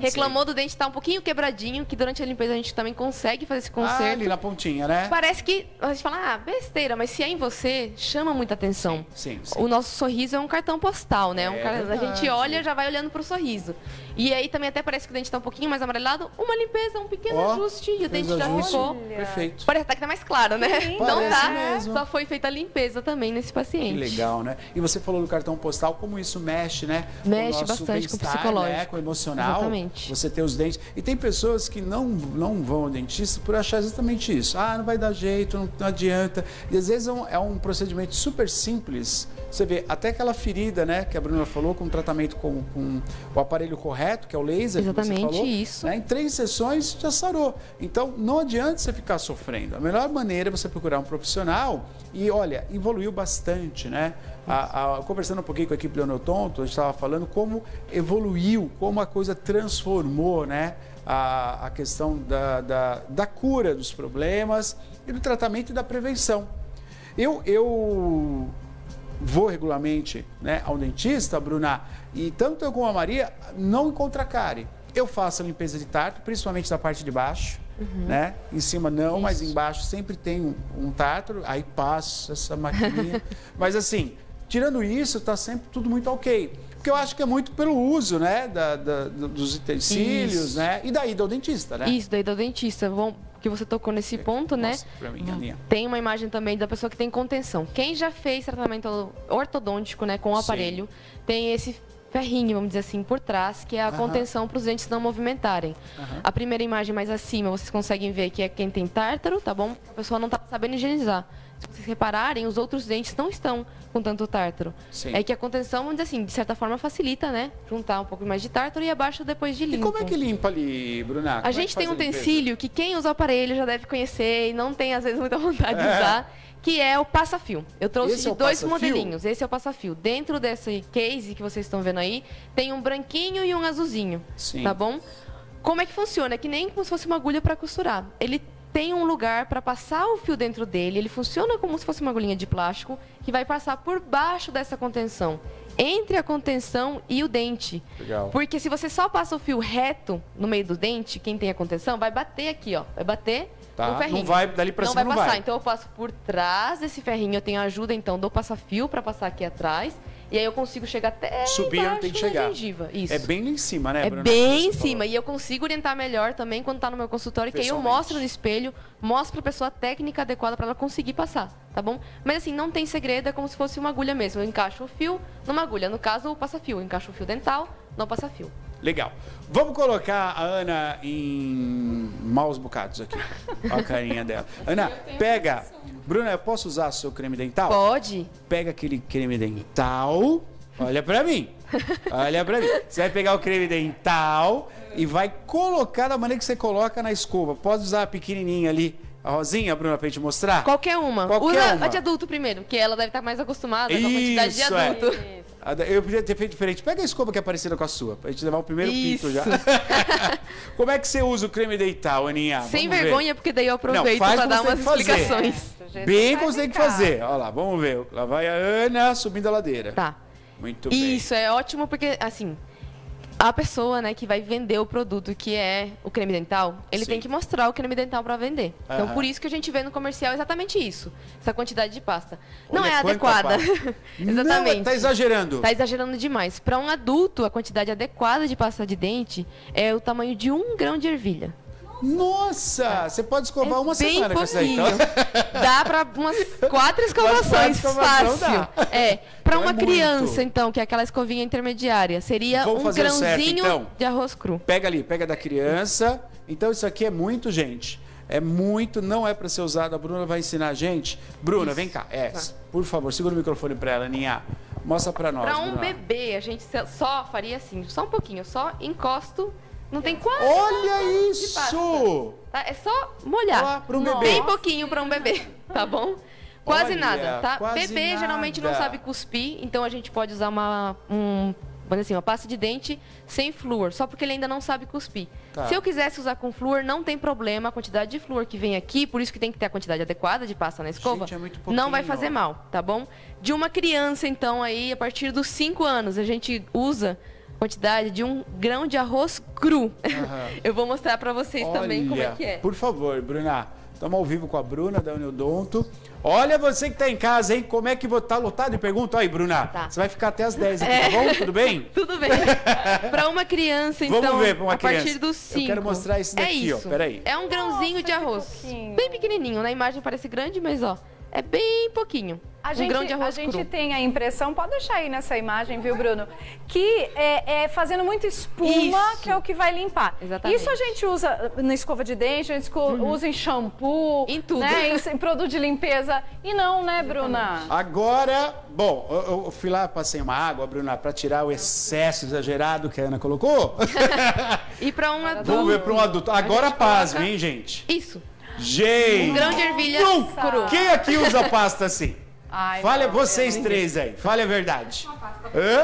reclamou do dente estar um pouquinho quebradinho, que durante a limpeza a gente também consegue fazer esse conserto. Ali na pontinha, né? Parece que a gente fala, besteira, mas se é em você, chama muita atenção. Sim. O nosso sorriso é um cartão postal, né? A gente olha, já vai olhando pro sorriso. E aí também até parece que o dente tá um pouquinho mais amarelado. Uma limpeza, um pequeno ajuste e o dente já ficou. Perfeito. Parece até que tá mais claro, né? Não tá. Mesmo. Só foi feita a limpeza também nesse paciente. Que legal, né? E você falou no cartão postal, como isso mexe, né? Mexe com o nosso bastante com o bem-estar, psicológico. né? Com o emocional. Exatamente. Você ter os dentes. E tem pessoas que não vão ao dentista por achar exatamente isso. Não vai dar jeito, não adianta. E às vezes é um procedimento super simples. Você vê, até aquela ferida, né? Que a Bruna falou, com tratamento com o aparelho correto, que é o laser. Exatamente, que você falou, isso. Né? Em 3 sessões já sarou. Então, não adianta você ficar sofrendo. A melhor maneira é você procurar um profissional e, olha, evoluiu bastante, né? Conversando um pouquinho com a equipe do Neodonto, a gente estava falando como evoluiu, como a coisa transformou, né? A questão da cura dos problemas e do tratamento e da prevenção. Eu vou regularmente, né, ao dentista, Bruna, e tanto eu como a Maria não encontra cárie. Eu faço a limpeza de tártaro, principalmente da parte de baixo, né? Em cima não, mas embaixo sempre tem um tártaro, aí passo essa maquininha. Mas assim, tirando isso, tá sempre tudo muito ok. Porque eu acho que é muito pelo uso, né, dos utensílios, né? E daí do dentista, né? Isso, daí do dentista. Que você tocou nesse ponto, né? Pra mim, Aninha. Tem uma imagem também da pessoa que tem contenção. Quem já fez tratamento ortodôntico, né, com o aparelho, tem esse ferrinho, vamos dizer assim, por trás, que é a contenção para os dentes não movimentarem. A primeira imagem mais acima, vocês conseguem ver que é quem tem tártaro, tá bom? A pessoa não está sabendo higienizar. Se vocês repararem, os outros dentes não estão com tanto tártaro. Sim. É que a contenção, vamos dizer assim, de certa forma facilita, né? Juntar um pouco mais de tártaro e abaixo depois de limpo. E como é que limpa ali, Bruna? A gente tem um utensílio que quem usa o aparelho já deve conhecer e não tem, às vezes, muita vontade de usar, que é o passa-fio. Eu trouxe de dois modelinhos. Esse é o passa-fio. Dentro desse case que vocês estão vendo aí, tem um branquinho e um azulzinho. Sim. Tá bom? Como é que funciona? É que nem como se fosse uma agulha para costurar. Ele tem um lugar para passar o fio dentro dele. Ele funciona como se fosse uma agulhinha de plástico que vai passar por baixo dessa contenção, entre a contenção e o dente. Legal. Porque se você só passa o fio reto no meio do dente, quem tem a contenção vai bater aqui, ó. Vai bater Tá? Um ferrinho. Não vai, dali pra cima não vai não passar. vai. Então eu passo por trás desse ferrinho, eu tenho ajuda então do passa-fio para passar aqui atrás. E aí eu consigo chegar até subir, não tem que chegar. Gengiva. Isso. É bem lá em cima, né, Bruna? É bem em cima. E eu consigo orientar melhor também quando tá no meu consultório, que aí eu mostro no espelho, mostro pra pessoa a técnica adequada para ela conseguir passar, tá bom? Mas assim, não tem segredo, é como se fosse uma agulha mesmo. Eu encaixo o fio numa agulha. No caso, o passa-fio. Eu encaixo o fio dental, não passa-fio. Legal. Vamos colocar a Ana em maus bocados aqui. Olha a carinha dela. Ana, pega... Bruna, eu posso usar o seu creme dental? Pode. Pega aquele creme dental. Olha pra mim. Olha pra mim. Você vai pegar o creme dental e vai colocar da maneira que você coloca na escova. Pode usar a pequenininha ali, a rosinha, Bruna, pra gente mostrar? Qualquer uma. Usa a de adulto primeiro, porque ela deve estar mais acostumada com a quantidade de adulto. Eu podia ter feito diferente. Pega a escova que é parecida com a sua, pra gente levar o primeiro pinto já. Como é que você usa o creme dental, Aninha? Sem vergonha, porque daí eu aproveito pra dar umas explicações. Bem como você tem que fazer. Olha lá, vamos ver. Lá vai a Ana subindo a ladeira. Tá. Muito bem. Isso, é ótimo porque, assim, a pessoa, né, que vai vender o produto, que é o creme dental, ele tem que mostrar o creme dental para vender. Então, por isso que a gente vê no comercial exatamente isso. Essa quantidade de pasta. Não é adequada. Exatamente. Não, tá exagerando. Tá exagerando demais. Para um adulto, a quantidade adequada de pasta de dente é o tamanho de 1 grão de ervilha. Nossa, você pode escovar uma semana com essa aí, então. Dá para umas 4 escovações, fácil. Para uma criança, então, que é aquela escovinha intermediária, seria um grãozinho de arroz cru. Pega ali, pega da criança. Então isso aqui é muito, gente. É muito, não é para ser usado. A Bruna vai ensinar a gente. Bruna, vem cá. Por favor, segura o microfone para ela, Aninha. Mostra para nós. Para um bebê, a gente só faria assim, só um pouquinho, só encosto. Não tem quase. Olha isso! Tá? É só molhar. Para um bebê. Bem pouquinho para um bebê, tá bom? Quase nada, tá? Bebê nada. Geralmente não sabe cuspir, então a gente pode usar uma pasta de dente sem flúor, só porque ele ainda não sabe cuspir. Tá. Se eu quisesse usar com flúor, não tem problema, a quantidade de flúor que vem aqui, por isso que tem que ter a quantidade adequada de pasta na escova, não vai fazer mal, tá bom? De uma criança, então, aí, a partir dos 5 anos, a gente usa quantidade de 1 grão de arroz cru. Eu vou mostrar para vocês também como é que é. Por favor, Bruna. Estamos ao vivo com a Bruna, da Uniodonto. Olha você que está em casa, hein? Como é que tá lotado de pergunta? Aí, Bruna, você vai ficar até as 10 aqui, tá bom? Tudo bem? Tudo bem. Para uma criança, então, vamos ver, uma criança. A partir dos 5. Eu quero mostrar esse daqui, ó. Peraí. É um grãozinho de arroz. Bem pequenininho. Na imagem parece grande, mas, ó, é bem pouquinho. Um grão de arroz cru. A gente tem a impressão, pode deixar aí nessa imagem, viu, Bruno? Que é fazendo muita espuma, que é o que vai limpar. Exatamente. Isso a gente usa na escova de dente, a gente usa em shampoo, em tudo. Né, em produto de limpeza. E não, né, Bruna? Agora, bom, eu fui lá, passei uma água, Bruna, para tirar o excesso exagerado que a Ana colocou. E para um adulto. Vamos ver para um adulto. Agora pasme, hein, gente? Isso. Gente! 1 grão de ervilha cru. Quem aqui usa pasta assim? Fale vocês 3 aí, fale a verdade.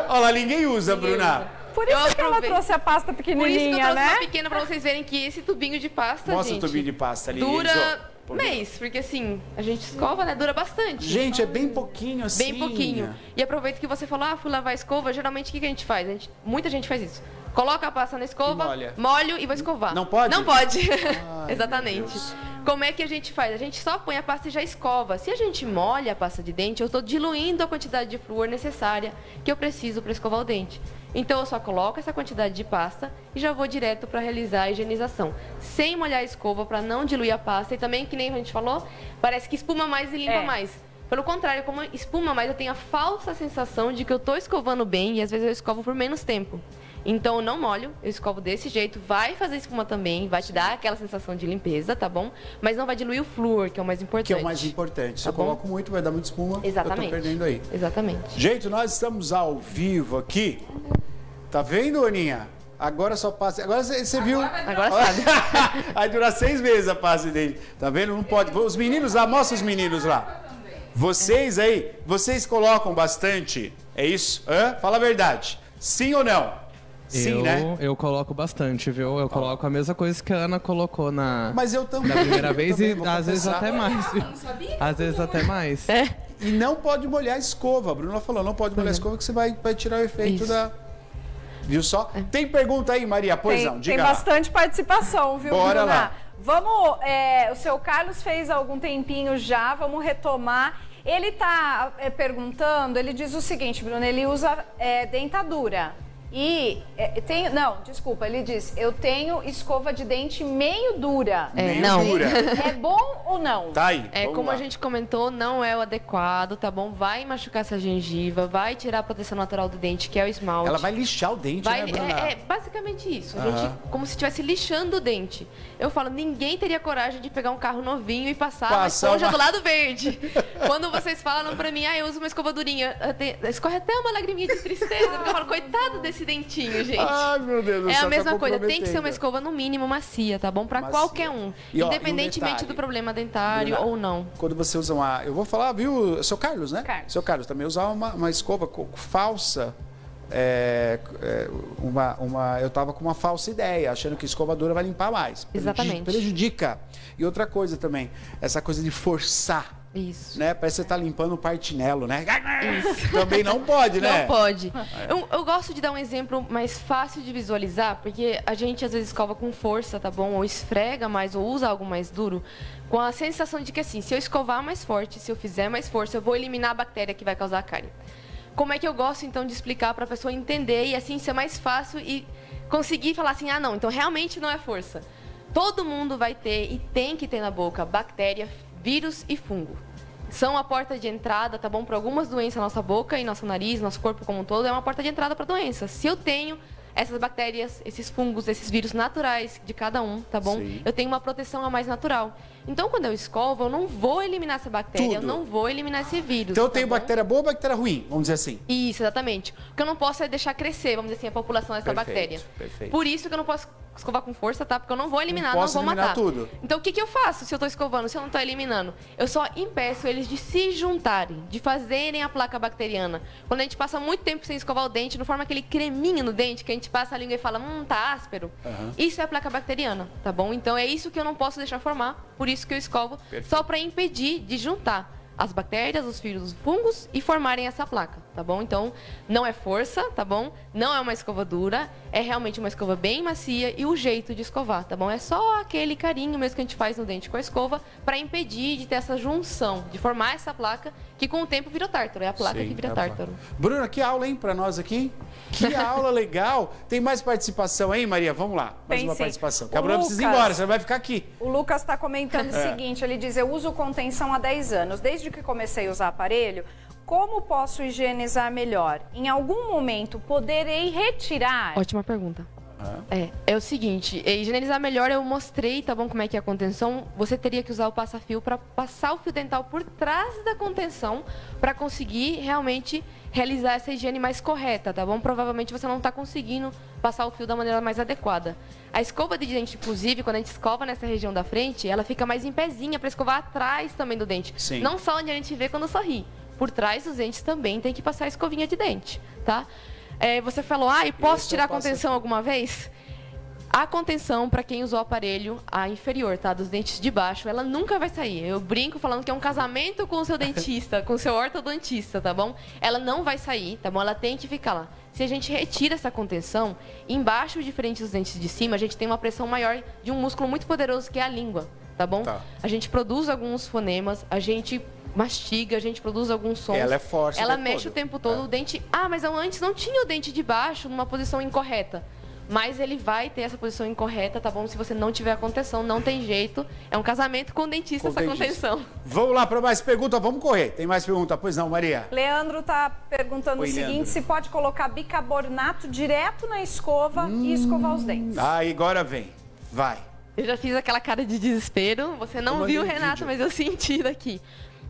Olha lá, ninguém usa, Bruna. Por isso que ela trouxe a pasta pequenininha, né? Por isso que eu trouxe uma pequena pra vocês verem que esse tubinho de pasta, Mostra o tubinho de pasta ali. Dura mês, porque assim, a gente escova, né? Dura bastante. Gente, é bem pouquinho assim. Bem pouquinho. E aproveito que você falou, fui lavar a escova, geralmente o que a gente faz? Muita gente faz isso. Coloca a pasta na escova, molho e vou escovar. Não pode? Não pode. Exatamente. Como é que a gente faz? A gente só põe a pasta e já escova. Se a gente molha a pasta de dente, eu estou diluindo a quantidade de flúor necessária que eu preciso para escovar o dente. Então, eu só coloco essa quantidade de pasta e já vou direto para realizar a higienização. Sem molhar a escova, para não diluir a pasta. E também, que nem a gente falou, parece que espuma mais e limpa mais. Pelo contrário, como espuma mais, eu tenho a falsa sensação de que eu estou escovando bem e às vezes eu escovo por menos tempo. Então, eu não molho, eu escovo desse jeito, vai fazer espuma também, vai te dar aquela sensação de limpeza, tá bom? Mas não vai diluir o flúor, que é o mais importante. Que é o mais importante. Se eu coloco muito, vai dar muita espuma, exatamente. Eu tô perdendo aí. Exatamente. Gente, nós estamos ao vivo aqui. Tá vendo, Aninha? Agora só passa... Agora você viu... Agora sabe. Vai durar 6 meses a pasta dele. Tá vendo? Não pode... Os meninos lá, mostra os meninos lá. Vocês aí, vocês colocam bastante, é isso? Fala a verdade. Sim ou não? Sim, né? Eu coloco bastante, viu? Eu coloco a mesma coisa que a Ana colocou Mas eu também. na primeira vez e às vezes até mais, viu? Às vezes até mais. E não pode molhar a escova. A Bruna falou, não pode molhar a escova que você vai tirar o efeito da... Viu só? Tem pergunta aí, Maria? Pois não, diga lá. Tem bastante participação, viu, Bora Bruna? lá. Vamos, o seu Carlos fez há algum tempinho já, vamos retomar. Ele está perguntando, ele diz o seguinte, Bruno, ele usa dentadura. E ele diz, eu tenho escova de dente meio dura. Dura. É bom ou não? Tá aí. Como a gente comentou, não é o adequado, tá bom? Vai machucar essa gengiva, vai tirar a proteção natural do dente, que é o esmalte. Ela vai lixar o dente, né, Bruna? É basicamente isso. A gente, como se estivesse lixando o dente. Eu falo, ninguém teria coragem de pegar um carro novinho e passar uma esponja do lado verde. Quando vocês falam pra mim, eu uso uma escova durinha, escorre até uma lagriminha de tristeza, porque eu falo, coitado desse dentinho, gente. Ai, meu Deus do céu, a mesma coisa, tem que ser uma escova no mínimo macia, tá bom? Pra qualquer um, independentemente do problema dentário ou não. Quando você usa eu vou falar, viu, seu Carlos, né? Seu Carlos também usar uma escova falsa. Eu tava com uma falsa ideia, achando que escova dura vai limpar mais. Exatamente. Prejudica. E outra coisa também, essa coisa de forçar. Isso. Né? Parece que você tá limpando o partinelo, né? Isso. Também não pode, né? Não pode. Eu gosto de dar um exemplo mais fácil de visualizar, porque a gente às vezes escova com força, tá bom? Ou esfrega mais, ou usa algo mais duro, com a sensação de que assim, se eu escovar mais forte, se eu fizer mais força, eu vou eliminar a bactéria que vai causar a cárie. Como é que eu gosto, então, de explicar para a pessoa entender e assim ser mais fácil e conseguir falar assim, não, então realmente não é força. Todo mundo vai ter e tem que ter na boca bactéria, vírus e fungo. São a porta de entrada, tá bom? Para algumas doenças, nossa boca e nosso nariz, nosso corpo como um todo, é uma porta de entrada para doenças. Se eu tenho essas bactérias, esses fungos, esses vírus naturais de cada um, tá bom? Sim. Eu tenho uma proteção a mais natural. Então, quando eu escovo, eu não vou eliminar essa bactéria, eu não vou eliminar esse vírus. Então, eu tenho bactéria boa ou bactéria ruim, vamos dizer assim? Isso, exatamente. O que eu não posso é deixar crescer, vamos dizer assim, a população dessa bactéria. Perfeito. Por isso que eu não posso escovar com força, tá? Porque eu não vou eliminar, não vou matar. Tudo. Então, o que eu faço se eu tô escovando, se eu não tô eliminando? Eu só impeço eles de se juntarem, de fazerem a placa bacteriana. Quando a gente passa muito tempo sem escovar o dente, não forma aquele creminho no dente, que a gente passa a língua e fala, tá áspero. Isso é a placa bacteriana, tá bom? Então, é isso que eu não posso deixar formar, por isso que eu escovo, só para impedir de juntar as bactérias, os vírus, os fungos e formarem essa placa, tá bom? Então, não é força, tá bom? Não é uma escova dura, é realmente uma escova bem macia e o jeito de escovar, tá bom? É só aquele carinho mesmo que a gente faz no dente com a escova para impedir de ter essa junção, de formar essa placa que com o tempo vira tártaro, é a placa que vira tártaro. Bruna, que aula, hein, para nós aqui? Que aula legal! Tem mais participação, hein, Maria? Vamos lá, mais uma participação. Que a Bruna precisa ir embora, você vai ficar aqui. O Lucas está comentando o seguinte, ele diz, eu uso contenção há 10 anos, desde que comecei a usar aparelho, como posso higienizar melhor? Em algum momento poderei retirar? Ótima pergunta. É o seguinte, higienizar melhor eu mostrei, tá bom, como é que é a contenção. Você teria que usar o passa-fio para passar o fio dental por trás da contenção para conseguir realmente realizar essa higiene mais correta, tá bom? Provavelmente você não está conseguindo passar o fio da maneira mais adequada. A escova de dente, inclusive, quando a gente escova nessa região da frente, ela fica mais em pezinha para escovar atrás também do dente. Sim. Não só onde a gente vê quando sorri. Por trás dos dentes também tem que passar a escovinha de dente, tá? Você falou, posso tirar a contenção alguma vez? A contenção, para quem usou o aparelho, a inferior, tá? Dos dentes de baixo, ela nunca vai sair. Eu brinco falando que é um casamento com o seu dentista, com o seu ortodontista, tá bom? Ela não vai sair, tá bom? Ela tem que ficar lá. Se a gente retira essa contenção, embaixo, diferente dos dentes de cima, a gente tem uma pressão maior de um músculo muito poderoso, que é a língua, tá bom? Tá. A gente produz alguns fonemas, a gente mastiga, a gente produz alguns sons. Ela é forte. Ela mexe o tempo todo o dente. Mas eu antes não tinha o dente de baixo numa posição incorreta. Mas ele vai ter essa posição incorreta, tá bom? Se você não tiver a contenção, não tem jeito. É um casamento com o dentista essa contenção. Vamos lá para mais perguntas, vamos correr. Tem mais pergunta? Pois não, Maria? Leandro tá perguntando o seguinte, se pode colocar bicarbonato direto na escova e escovar os dentes. Agora vem. Vai. Eu já fiz aquela cara de desespero. Você não viu, Renato, mas eu senti daqui.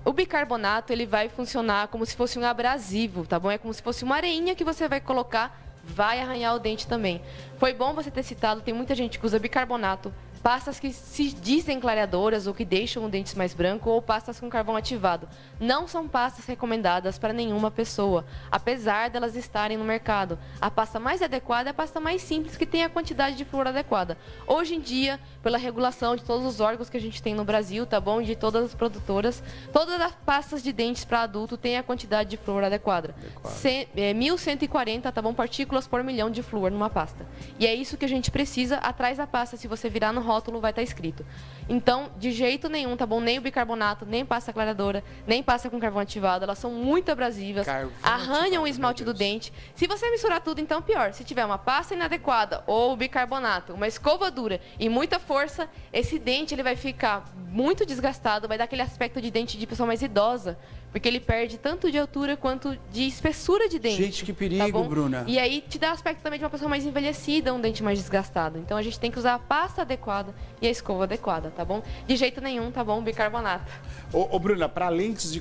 O bicarbonato, ele vai funcionar como se fosse um abrasivo, tá bom? É como se fosse uma areinha que você vai colocar, vai arranhar o dente também. Foi bom você ter citado, tem muita gente que usa bicarbonato, pastas que se dizem clareadoras ou que deixam o dente mais branco ou pastas com carvão ativado. Não são pastas recomendadas para nenhuma pessoa, apesar delas estarem no mercado. A pasta mais adequada é a pasta mais simples, que tem a quantidade de flúor adequada. Hoje em dia, pela regulação de todos os órgãos que a gente tem no Brasil, tá bom? De todas as produtoras, todas as pastas de dentes para adulto têm a quantidade de flúor adequada. 1.140, tá bom? Partículas por milhão de flúor numa pasta. E é isso que a gente precisa atrás da pasta. Se você virar no rótulo vai estar escrito. Então, de jeito nenhum, tá bom? Nem o bicarbonato, nem pasta clareadora, nem pasta com carvão ativado. Elas são muito abrasivas, arranham o esmalte do dente. Se você misturar tudo, então pior. Se tiver uma pasta inadequada ou bicarbonato, uma escova dura e muita força, esse dente ele vai ficar muito desgastado, vai dar aquele aspecto de dente de pessoa mais idosa, porque ele perde tanto de altura quanto de espessura de dente. Gente, que perigo, tá Bruna. E aí te dá aspecto também de uma pessoa mais envelhecida, um dente mais desgastado. Então a gente tem que usar a pasta adequada e a escova adequada, tá bom? De jeito nenhum, tá bom? Bicarbonato. Ô Bruna, para lentes,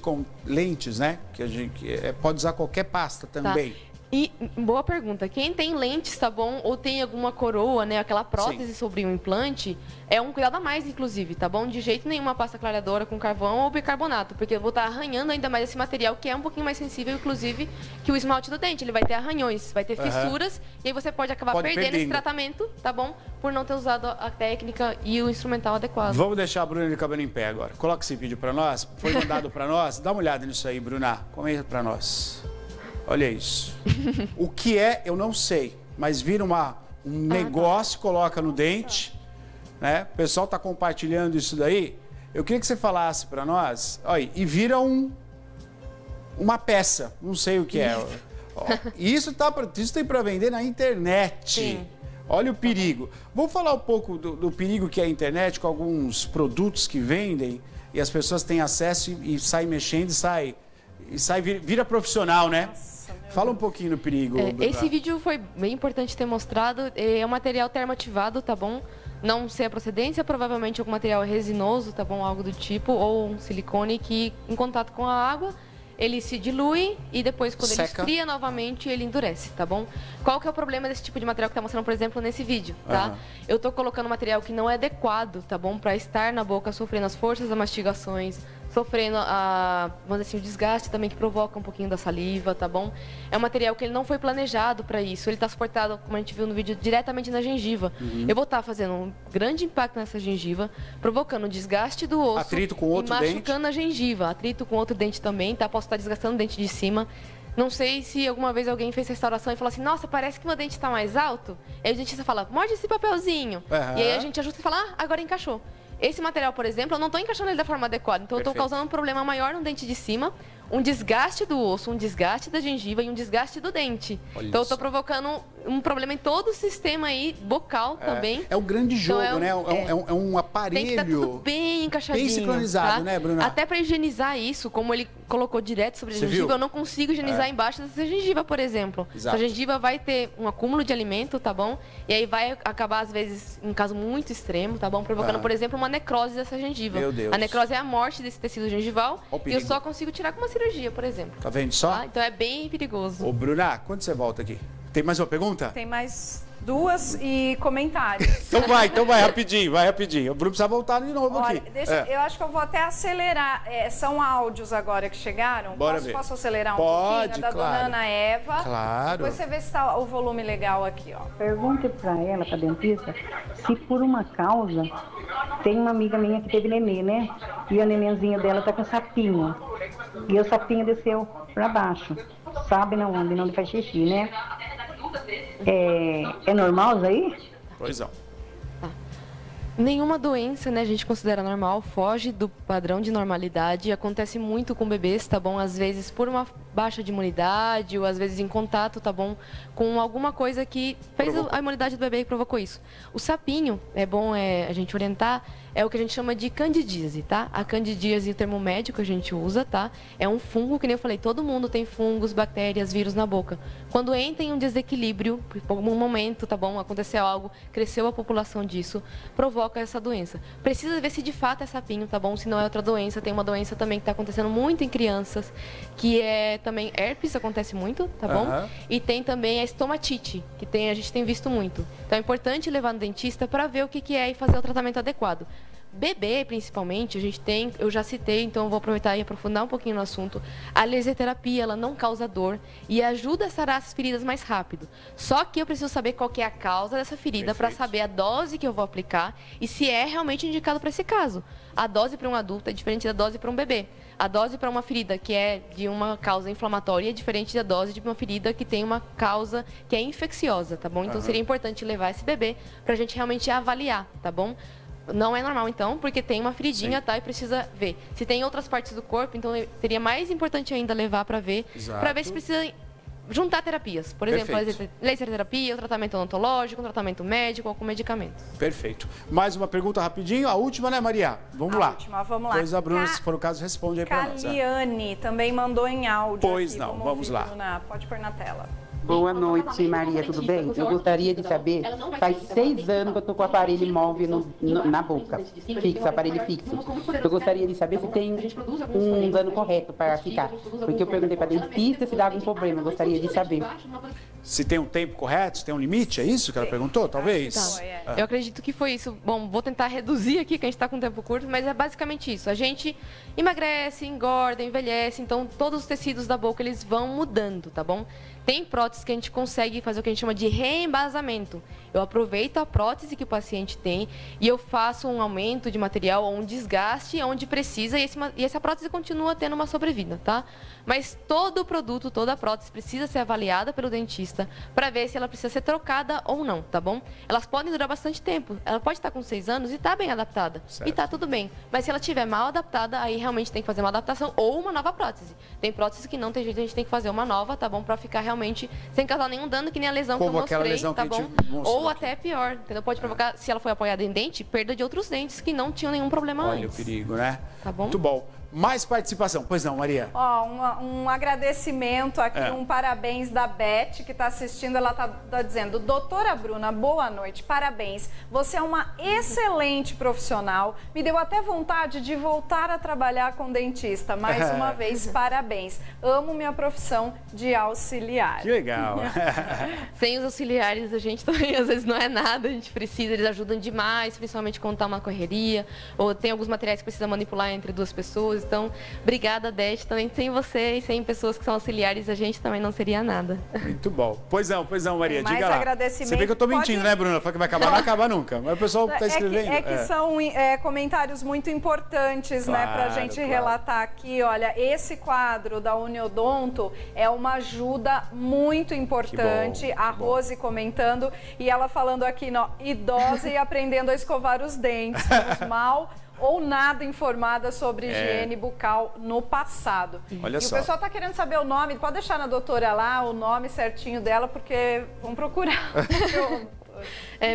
né? Que a gente pode usar qualquer pasta também. Tá. E, boa pergunta, quem tem lentes, tá bom? Ou tem alguma coroa, né? Aquela prótese sobre um implante, é um cuidado a mais, inclusive, tá bom? De jeito nenhum uma pasta clareadora com carvão ou bicarbonato, porque eu vou estar arranhando ainda mais esse material, que é um pouquinho mais sensível, inclusive, que o esmalte do dente. Ele vai ter arranhões, vai ter fissuras, e aí você pode acabar perdendo esse tratamento, tá bom? Por não ter usado a técnica e o instrumental adequado. Vamos deixar a Bruna de cabelo em pé agora. Coloca esse vídeo para nós, foi mandado para nós. Dá uma olhada nisso aí, Bruna. Comenta para nós. Olha isso. O que é, eu não sei, mas vira um negócio, coloca no dente, né? O pessoal está compartilhando isso daí. Eu queria que você falasse para nós, olha, e vira uma peça, não sei o que é. Isso tem para vender na internet. Sim. Olha o perigo. Vamos falar um pouco do perigo que é a internet, com alguns produtos que vendem e as pessoas têm acesso e saem mexendo vira profissional, né? Fala um pouquinho do perigo. Esse vídeo foi bem importante ter mostrado. É um material termoativado, tá bom? Não sei a procedência, provavelmente algum material resinoso, tá bom? Algo do tipo, ou um silicone que, em contato com a água, ele se dilui e depois, quando ele esfria novamente, ele endurece, tá bom? Qual que é o problema desse tipo de material que tá mostrando, por exemplo, nesse vídeo, tá? Eu tô colocando material que não é adequado, tá bom? Para estar na boca, sofrendo as forças das mastigações, sofrendo vamos dizer assim, o desgaste também que provoca um pouquinho da saliva, tá bom? É um material que ele não foi planejado para isso. Ele está suportado, como a gente viu no vídeo, diretamente na gengiva. Eu vou estar fazendo um grande impacto nessa gengiva, provocando desgaste do osso, atrito com outro e machucando a gengiva. Atrito com outro dente também, tá? Posso estar desgastando o dente de cima. Não sei se alguma vez alguém fez restauração e falou assim, nossa, parece que meu dente está mais alto. Aí o dentista fala, morde esse papelzinho. E aí a gente ajusta e fala, agora encaixou. Esse material, por exemplo, eu não estou encaixando ele da forma adequada. Então, eu estou causando um problema maior no dente de cima, um desgaste do osso, um desgaste da gengiva e um desgaste do dente. Olha então, eu estou provocando um problema em todo o sistema aí, bucal também. É um grande jogo, então, né? É um aparelho. Tem que estar tudo bem encaixadinho. Bem sincronizado, tá? né, Bruna? Até para higienizar isso, como ele colocou direto sobre a gengiva, eu não consigo higienizar embaixo dessa gengiva, por exemplo. Exato. A gengiva vai ter um acúmulo de alimento, tá bom? E aí vai acabar, às vezes, em caso muito extremo, tá bom? Provocando, por exemplo, uma necrose dessa gengiva. Meu Deus. A necrose é a morte desse tecido gengival e eu só consigo tirar com uma cirurgia, por exemplo. Tá vendo só? Tá? Então é bem perigoso. Ô, Bruna, quando você volta aqui? Tem mais uma pergunta? Tem mais duas e comentários. Então vai rapidinho, vai rapidinho. O Bruno precisa voltar de novo aqui. Eu acho que eu vou até acelerar. São áudios agora que chegaram. Posso acelerar um pouquinho? Da dona Ana Eva. Claro. Depois você vê se está o volume legal aqui, ó. Pergunte para ela, para dentista, se por uma causa, tem uma amiga minha que teve nenê, né? E a nenenzinha dela tá com sapinho. E o sapinho desceu para baixo. Sabe não onde faz xixi, né? É normal isso aí? Pois é. Nenhuma doença, né, a gente considera normal, foge do padrão de normalidade. Acontece muito com bebês, tá bom? Às vezes por uma baixa de imunidade ou às vezes em contato, tá bom? Com alguma coisa que fez a imunidade do bebê e provocou isso. O sapinho, é bom a gente orientar, é o que a gente chama de candidíase, tá? A candidíase, o termo médico que a gente usa, tá? É um fungo, que nem eu falei, todo mundo tem fungos, bactérias, vírus na boca. Quando entra em um desequilíbrio, por algum momento, tá bom? Aconteceu algo, cresceu a população disso, provoca essa doença. Precisa ver se de fato é sapinho, tá bom? Se não é outra doença, tem uma doença também que está acontecendo muito em crianças, que é também herpes, acontece muito, tá bom? E tem também a estomatite, que a gente tem visto muito. Então é importante levar no dentista para ver o que é e fazer o tratamento adequado. Bebê, principalmente, eu já citei, então eu vou aproveitar e aprofundar um pouquinho no assunto. A lesioterapia, ela não causa dor e ajuda a sarar as feridas mais rápido. Só que eu preciso saber qual que é a causa dessa ferida para saber a dose que eu vou aplicar e se é realmente indicado para esse caso. A dose para um adulto é diferente da dose para um bebê. A dose para uma ferida que é de uma causa inflamatória é diferente da dose de uma ferida que tem uma causa que é infecciosa, tá bom? Então seria importante levar esse bebê para a gente realmente avaliar, tá bom? não é normal, então, porque tem uma feridinha, tá? E precisa ver. Se tem outras partes do corpo, então seria mais importante ainda levar para ver se precisa juntar terapias. Por exemplo, laser terapia, o tratamento odontológico, um tratamento médico ou com medicamentos. Perfeito. Mais uma pergunta rapidinho, a última, né, Maria? Vamos lá. Vamos lá. Pois a Bruna, se for o caso, responde aí para nós. Caliane também mandou em áudio. Pois aqui. não, vamos lá. Bruna, pode pôr na tela. Boa noite, Maria, tudo bem? Eu gostaria de saber, faz 6 anos que eu estou com o aparelho móvel na boca, fixo, aparelho fixo. Eu gostaria de saber se tem um dano correto para ficar, porque eu perguntei para a dentista se dava um problema, eu gostaria de saber. Se tem um tempo correto, se tem um limite, é isso que ela perguntou, talvez? Eu acredito que foi isso. Bom, vou tentar reduzir aqui, que a gente está com tempo curto, mas é basicamente isso. A gente emagrece, engorda, envelhece, então todos os tecidos da boca, eles vão mudando, tá bom? Tem próteses que a gente consegue fazer o que a gente chama de reembasamento. Eu aproveito a prótese que o paciente tem e eu faço um aumento de material ou um desgaste onde precisa e essa prótese continua tendo uma sobrevida, tá? Mas todo produto, toda prótese precisa ser avaliada pelo dentista para ver se ela precisa ser trocada ou não, tá bom? Elas podem durar bastante tempo. Ela pode estar com 6 anos e está bem adaptada. Certo. E está tudo bem. Mas se ela estiver mal adaptada, aí realmente tem que fazer uma adaptação ou uma nova prótese. Tem prótese que não tem jeito, a gente tem que fazer uma nova, tá bom? Para ficar realmente sem causar nenhum dano, que nem a lesão que eu mostrei, tá bom? Ou até pior, entendeu? Pode provocar, se ela foi apoiada em dente, perda de outros dentes que não tinham nenhum problema antes. Olha o perigo, né? Tá bom? Muito bom. Mais participação. Pois não, Maria? Um agradecimento aqui, um parabéns da Beth, que está assistindo. Ela está dizendo, doutora Bruna, boa noite, parabéns. Você é uma excelente profissional. Me deu até vontade de voltar a trabalhar com dentista. Mais uma vez, parabéns. Amo minha profissão de auxiliar. Que legal. Sem os auxiliares, a gente também, às vezes, não é nada. A gente precisa, eles ajudam demais, principalmente quando está uma correria. Ou tem alguns materiais que precisa manipular entre 2 pessoas. Então, obrigada, Dete. Também sem você e sem pessoas que são auxiliares, a gente também não seria nada. Muito bom. Pois não, Maria. Mais diga lá. Agradecimento. Você vê que eu tô mentindo, né, Bruna? Fala que vai acabar, não acaba nunca. Mas o pessoal tá escrevendo. Que são comentários muito importantes, né, pra gente relatar aqui. Olha, esse quadro da Uniodonto é uma ajuda muito importante. A Rose comentando e ela falando aqui, idosa e aprendendo a escovar os dentes. Mal ou nada informada sobre higiene bucal no passado. Olha só. O pessoal está querendo saber o nome, pode deixar na doutora lá o nome certinho dela, porque vão procurar.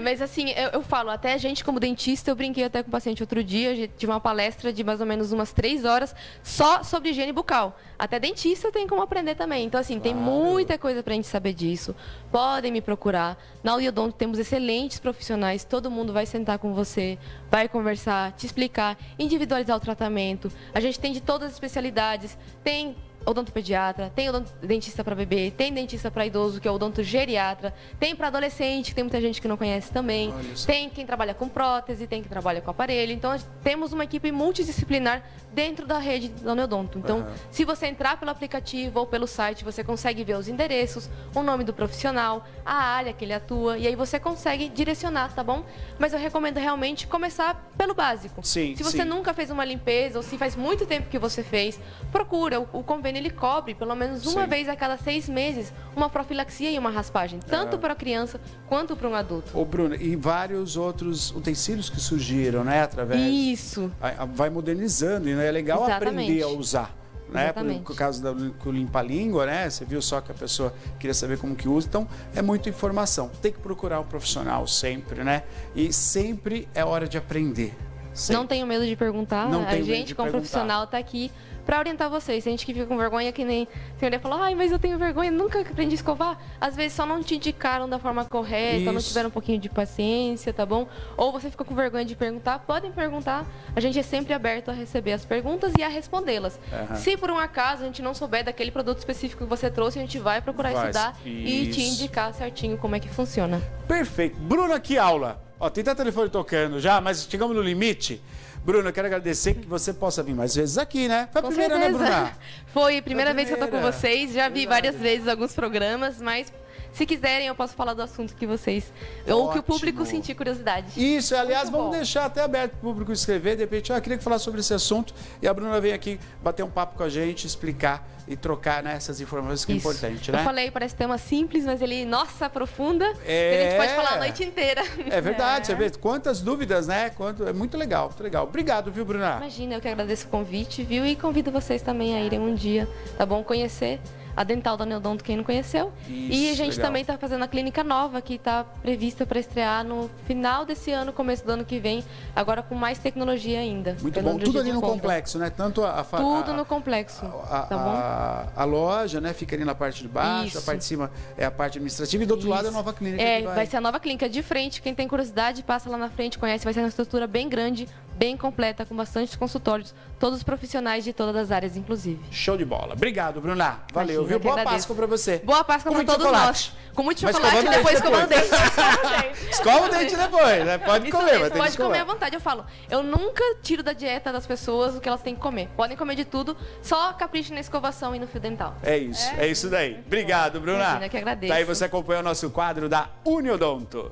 Mas assim, eu falo, até a gente como dentista, eu brinquei até com o paciente outro dia, tive uma palestra de mais ou menos umas 3 horas só sobre higiene bucal. Até dentista tem como aprender também. Então assim, tem muita coisa pra gente saber disso. Podem me procurar. Na Uniodonto temos excelentes profissionais, todo mundo vai sentar com você, vai conversar, te explicar, individualizar o tratamento. A gente tem de todas as especialidades, tem odontopediatra, tem dentista para bebê, tem dentista para idoso, que é o odontogeriatra, tem para adolescente, que tem muita gente que não conhece também, tem quem trabalha com prótese, tem quem trabalha com aparelho. Então, temos uma equipe multidisciplinar dentro da rede da Uniodonto. Então, se você entrar pelo aplicativo ou pelo site, você consegue ver os endereços, o nome do profissional, a área que ele atua, e aí você consegue direcionar, tá bom? Mas eu recomendo realmente começar pelo básico. Sim, se você nunca fez uma limpeza, ou se faz muito tempo que você fez, procura. O convênio ele cobre pelo menos uma vez a cada 6 meses uma profilaxia e uma raspagem, tanto para a criança quanto para um adulto. Ô, Bruna, e vários outros utensílios que surgiram, né, através... Isso. Vai modernizando, e é legal aprender a usar. Né? Por causa do limpa-língua, né? Você viu só que a pessoa queria saber como que usa. Então, é muita informação. Tem que procurar um profissional sempre, né? E sempre é hora de aprender. Sempre. Não tenho medo de perguntar. A gente, como profissional, está aqui para orientar vocês. Tem gente que fica com vergonha, que nem a senhora falou, ai, mas eu tenho vergonha, nunca aprendi a escovar. Às vezes só não te indicaram da forma correta, não tiveram um pouquinho de paciência, tá bom? Ou você ficou com vergonha de perguntar, podem perguntar. A gente é sempre aberto a receber as perguntas e a respondê-las. Se por um acaso a gente não souber daquele produto específico que você trouxe, a gente vai procurar estudar e te indicar certinho como é que funciona. Perfeito. Bruna, que aula! Ó, tem até telefone tocando já, mas chegamos no limite. Bruna, eu quero agradecer que você possa vir mais vezes aqui, né? Foi a primeira, certeza, né, Bruna? Foi a primeira vez que eu tô com vocês. Já vi várias vezes alguns programas, mas Se quiserem, eu posso falar do assunto que vocês... Ou que o público sentir curiosidade. Isso, aliás, Muito vamos bom. deixar até aberto para o público escrever. De repente, queria falar sobre esse assunto. E a Bruna vem aqui bater um papo com a gente, explicar e trocar, né, essas informações que é importante, né? Eu falei, parece tema simples, mas ele, nossa, aprofunda. Que a gente pode falar a noite inteira. É verdade, você vê quantas dúvidas, né? É muito legal, muito legal. Obrigado, viu, Bruna? Imagina, eu que agradeço o convite, viu? E convido vocês também a irem um dia, tá bom? Conhecer a Dental da Neodonto, quem não conheceu. E a gente legal. também está fazendo a clínica nova, que está prevista para estrear no final desse ano, começo do ano que vem, agora com mais tecnologia ainda. Muito bom. Tudo ali no complexo, né? Tanto Tudo no complexo, tá bom? A loja, né? Fica ali na parte de baixo, Isso. a parte de cima é a parte administrativa e do outro lado é a nova clínica. que Vai ser a nova clínica de frente. Quem tem curiosidade, passa lá na frente, conhece. Vai ser uma estrutura bem grande, bem completa, com bastantes consultórios. Todos os profissionais de todas as áreas, inclusive. Show de bola. Obrigado, Bruna. Valeu, Imagina, viu? eu que Boa agradeço. Páscoa pra você. Boa Páscoa Com para muito todos chocolate. nós. Com muito Mas chocolate e escovando depois o dente escovando o dente. Escova o dente depois, né? Pode Isso comer, mesmo, mas tem que pode comer à escovar. vontade. Eu falo, eu nunca tiro da dieta das pessoas o que elas têm que comer. Podem comer de tudo, só capriche na escovação e no fio dental. É isso daí. Obrigado, Bruna. Imagina, que agradeço. Daí você acompanhou o nosso quadro da Uniodonto.